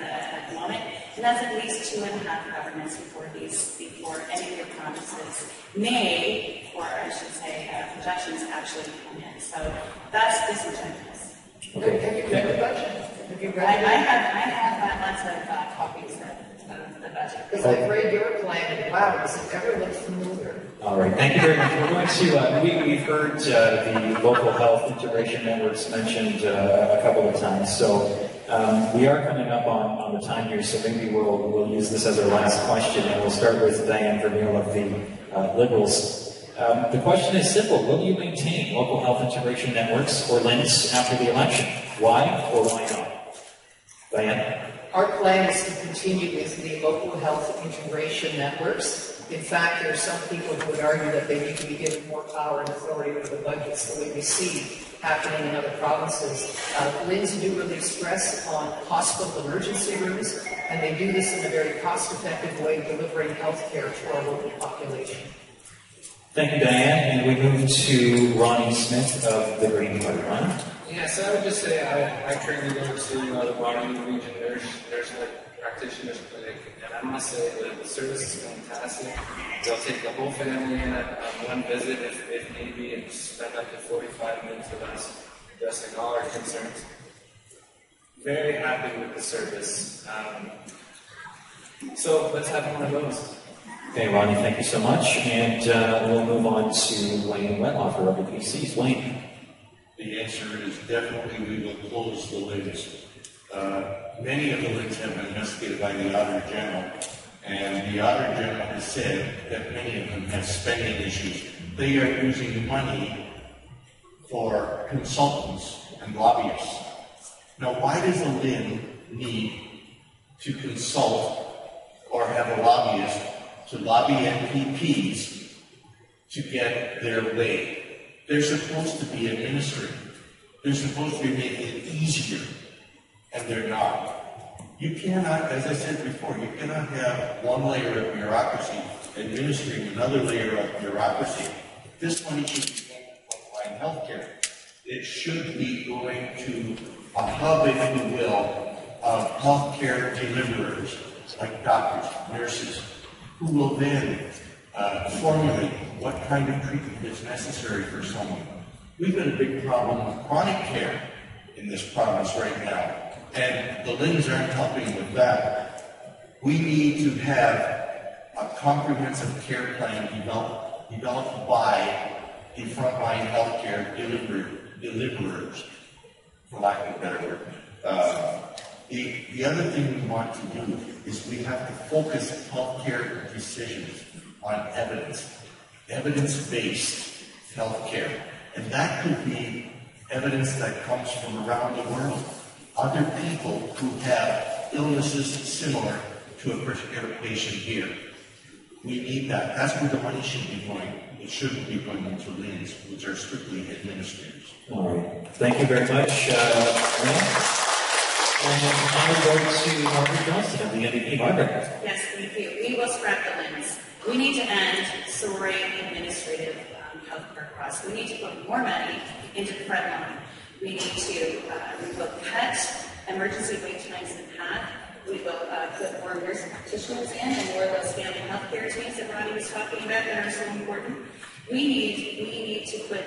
[SPEAKER 4] the moment, and that's at least 2.5 governments before any of the promises may, or I should say, projections actually come in. So that's disingenuous.
[SPEAKER 5] Okay. Have you read the budget? Have you read
[SPEAKER 4] I have lots of copies of the budget.
[SPEAKER 5] Because I've read your plan, and wow, does it ever look familiar?
[SPEAKER 1] All right, thank you very much. We're going to, we've heard the local health integration networks mentioned a couple of times, so we are coming up on the time here, so maybe we'll use this as our last question, and we'll start with Daiene Vernile of the Liberals. The question is simple: will you maintain local health integration networks, or LHINs, after the election? Why or why not? Daiene?
[SPEAKER 5] Our plan is to continue with the local health integration networks. In fact, there are some people who would argue that they need to be given more power and authority over the budgets that we receive. happening in other provinces. LHINs do really stress on hospital emergency rooms, and they do this in a very cost-effective way, delivering health care to our local population.
[SPEAKER 1] Thank you, Daiene. And we move to Ronnie Smith of the Green Party. Ronnie?
[SPEAKER 2] Yeah, so I would just say I currently go to the Waterloo Region Nurse Practitioners Clinic, and I must say that the service is fantastic. They'll take the whole family in at one visit if need be, and spend up to 45 minutes with us addressing all our concerns. Very happy with the service. So let's have one of those.
[SPEAKER 1] Okay, Ronnie, thank you so much. And we'll move on to Wayne Wettlaufer of the PCs. Wayne.
[SPEAKER 3] The answer is definitely we will close the LHINs. Many of the LHINs have been investigated by the Auditor General, and the Auditor General has said that many of them have spending issues. They are using money for consultants and lobbyists. Now, why does a LHIN need to consult or have a lobbyist to lobby MPPs to get their way? They're supposed to be administering. They're supposed to be making it easier, and they're not. You cannot, as I said before, you cannot have one layer of bureaucracy administering another layer of bureaucracy. This money should be going to frontline healthcare. It should be going to a hub, if you will, of healthcare deliverers, like doctors, nurses, who will then formulate what kind of treatment is necessary for someone. We've got a big problem with chronic care in this province right now, and the LHINs aren't helping with that. We need to have a comprehensive care plan developed by the frontline healthcare deliverers, for lack of a better word. The other thing we want to do is we have to focus healthcare decisions on evidence-based healthcare. And that could be evidence that comes from around the world. Other people who have illnesses similar to a particular patient here. We need that. That's where the money should be going. It shouldn't be going into LHINs, which are strictly administrators.
[SPEAKER 1] All right. Thank you very much, Lynn. And now we go to Margaret Johnston of the NDP. Margaret.
[SPEAKER 4] Yes, thank you. We will scrap the LHINs. We need to end soaring administrative healthcare costs. We need to put more money into the front line. We need to we will cut emergency wait times in half. We will put more nurse practitioners in and more of those family health care teams that Ronnie was talking about that are so important. We need to put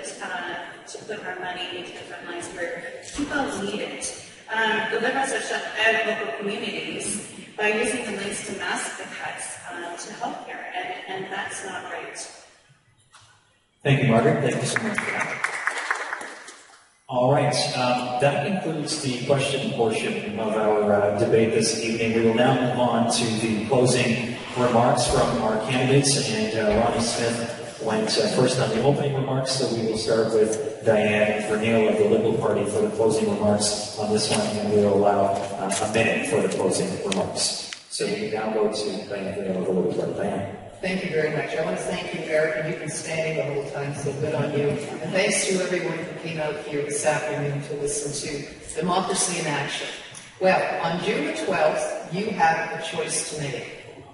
[SPEAKER 4] our money into the front lines where people need it. The Liberals have shut out local communities by using the LHINs to mask the cuts to healthcare, and that's not right.
[SPEAKER 1] Thank you, Margaret. Thank you so much for that. All right, that concludes the question portion of our debate this evening. We will now move on to the closing remarks from our candidates, and Ronnie Smith went first on the opening remarks, so we will start with Daiene Vernile of the Liberal Party for the closing remarks on this one, and we will allow a minute for the closing remarks. So we now go to Daiene Vernile of the Liberal Party. Daiene.
[SPEAKER 5] Thank you very much. I want to thank you, Eric, and you've been standing the whole time, so good on you. And thanks to everyone who came out here this afternoon to listen to Democracy in Action. Well, on June the 12th, you have a choice to make.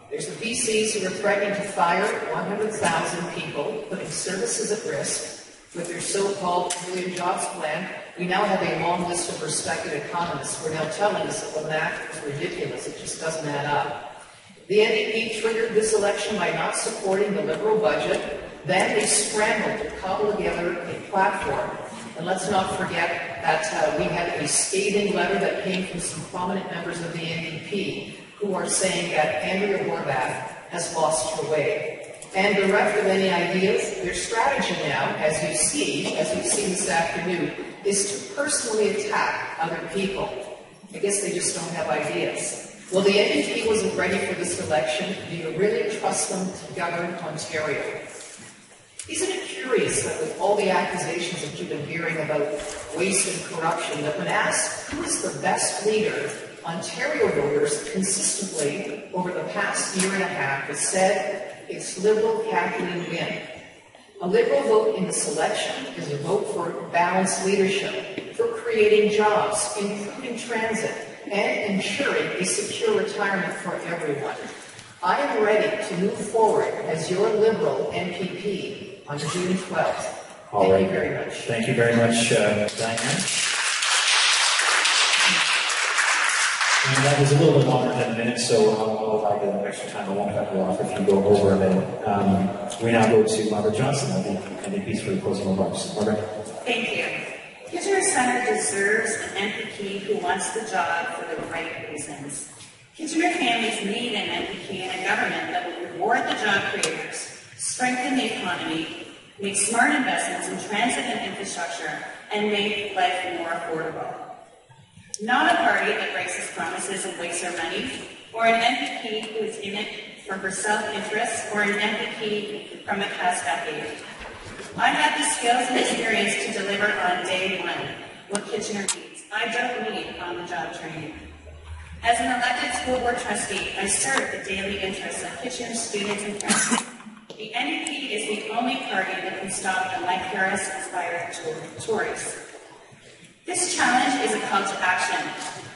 [SPEAKER 5] There's the PCs who are threatening to fire 100,000 people, putting services at risk. With their so-called million jobs plan, we now have a long list of respected economists who are now telling us that the math is ridiculous. It just doesn't add up. The NDP triggered this election by not supporting the Liberal budget. Then they scrambled to cobble together a platform. And let's not forget that we had a scathing letter that came from some prominent members of the NDP who are saying that Andrea Horwath has lost her way. And bereft of any ideas, their strategy now, as we've seen this afternoon, is to personally attack other people. I guess they just don't have ideas. Well, the NDP wasn't ready for this election. Do you really trust them to govern Ontario? Isn't it curious that with all the accusations that you've been hearing about waste and corruption, that when asked who is the best leader, Ontario voters consistently, over the past year and a half, have said it's Liberal Kathleen Wynne. A Liberal vote in this election is a vote for balanced leadership, for creating jobs, improving transit, and ensuring a secure retirement for everyone. I am ready to move forward as your Liberal MPP on June 12th. Thank you very much.
[SPEAKER 1] Thank you very much, Daiene. And that was a little bit longer than a minute, so I'll allow you an extra time. I won't cut you off if you go over a minute. We now go to Margarete Johnston, the MPPs for the closing remarks. Margaret.
[SPEAKER 4] Thank you. Kitchener Centre deserves an MPP who wants the job for the right reasons. Kitchener families need an MPP and a government that will reward the job creators, strengthen the economy, make smart investments in transit and infrastructure, and make life more affordable. Not a party that breaks its promises and wastes our money, or an MPP who is in it for her self-interest, or an MPP from the past decade. I have the skills and experience to deliver on day one what Kitchener needs. I don't need on-the-job training. As an elected school board trustee, I serve the daily interests of Kitchener students and parents. The NDP is the only party that can stop the Mike Harris-inspired Tories. This challenge is a call to action.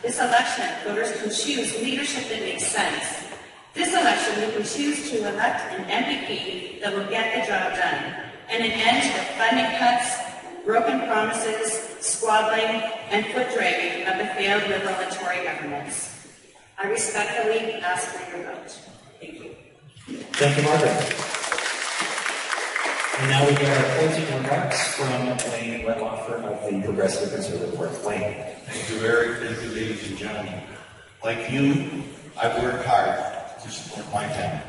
[SPEAKER 4] This election, voters can choose leadership that makes sense. This election, we can choose to elect an MPP that will get the job done, and an end to the funding cuts, broken promises, squabbling, and foot-dragging of the failed Liberal and Tory governments. I respectfully ask for your vote. Thank you.
[SPEAKER 1] Thank you, Margaret. And now we get our closing remarks from Wayne Wettlaufer of the Progressive Conservative Party. Wayne.
[SPEAKER 3] Thank you, Eric. Thank you, ladies and gentlemen. Like you, I've worked hard to support my family.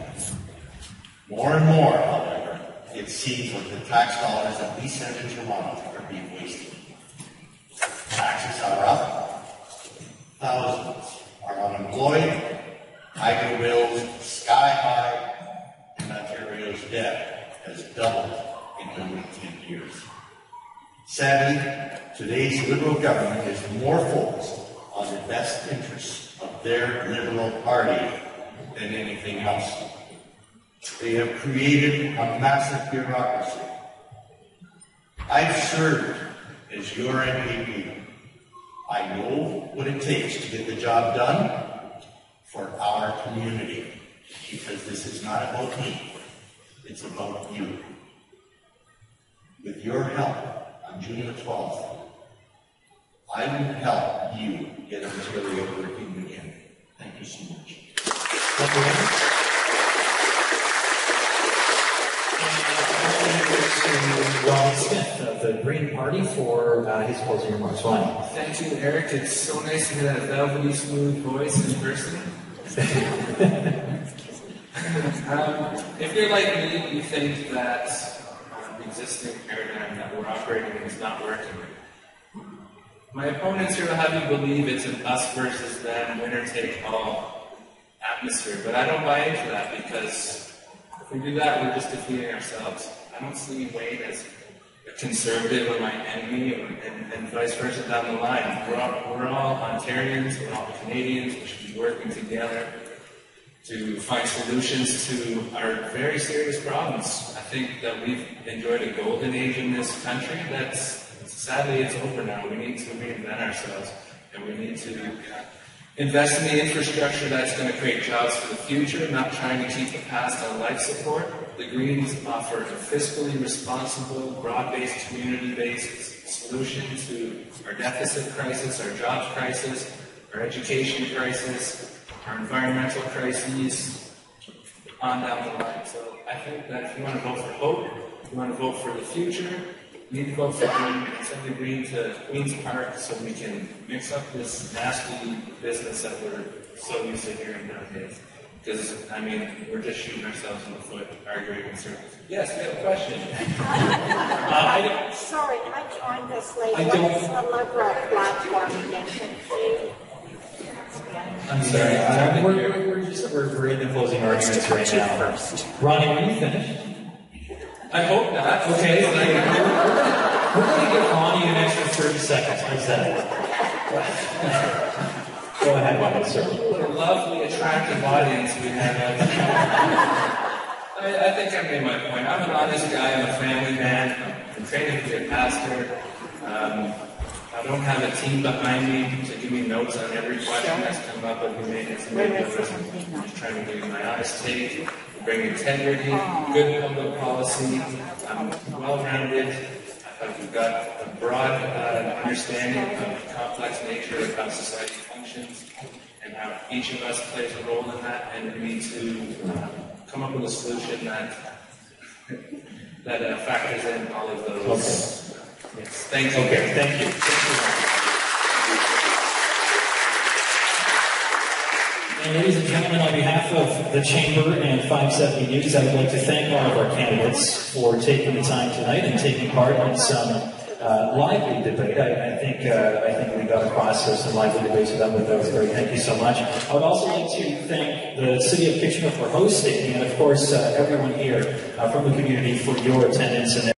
[SPEAKER 3] More and more, however, it seems like the tax dollars that we send in Toronto are being wasted. Taxes are up. Thousands are unemployed. Hydro bills sky high. And Ontario's debt has doubled in only 10 years. Sadly, today's Liberal government is more focused on the best interests of their Liberal Party than anything else. They have created a massive bureaucracy. I've served as your MPP. I know what it takes to get the job done for our community, because this is not about me. It's about you. With your help on June the 12th, I will help you get Ontario working again. Thank you so much.
[SPEAKER 1] Thank you. And Ronnie Smith of the Green Party for his closing remarks. Ronnie.
[SPEAKER 2] Thank you, Eric. It's so nice to hear that velvety smooth voice in person. If you're like me, you think that the existing paradigm that we're operating in is not working. My opponents here will have you believe it's an us versus them, winner-take-all atmosphere, but I don't buy into that, because if we do that, we're just defeating ourselves. I don't see Wayne as a conservative or my enemy, and vice versa down the line. We're all Ontarians, we're all Canadians, we should be working together to find solutions to our very serious problems. I think that we've enjoyed a golden age in this country. Sadly, it's over now. We need to reinvent ourselves, and we need to invest in the infrastructure that's going to create jobs for the future, not trying to keep the past on life support. The Greens offer a fiscally responsible, broad-based, community-based solution to our deficit crisis, our jobs crisis, our education crisis, our environmental crises, on down the line. So I think that if you want to vote for hope, if you want to vote for the future, you need to vote for Green and send the Green to Queen's Park so we can mix up this nasty business that we're so used to hearing nowadays. Because, I mean, we're just shooting ourselves in the foot, arguing in circles. Yes, we have a question.
[SPEAKER 7] Sorry, I joined this late.
[SPEAKER 1] I don't-
[SPEAKER 7] What is the Liberal platform again?
[SPEAKER 1] I'm sorry. We're in the closing arguments right now. Ronnie, are you finished?
[SPEAKER 2] I hope not.
[SPEAKER 1] Okay. We're going to give Ronnie an extra 30 seconds. How's that? Go ahead, sir.
[SPEAKER 2] What a lovely, attractive audience we have. I think I made my point. I'm an honest guy. I'm a family man. I'm training to be a pastor. I don't have a team behind me to give me notes on every question that's come up with me. I'm trying to give my honest take, bring integrity, good public policy. I'm well-rounded. I've got a broad understanding of the complex nature of how society functions and how each of us plays a role in that, and we need to come up with a solution that factors in all of those.
[SPEAKER 1] Okay.
[SPEAKER 2] Yes. Thank you.
[SPEAKER 1] Okay, thank you. And ladies and gentlemen, on behalf of the Chamber and 570 News, I would like to thank all of our candidates for taking the time tonight and taking part in some lively debate. I think we got across some lively debates with that, but that was great. Thank you so much. I would also like to thank the City of Kitchener for hosting, and of course everyone here from the community for your attendance and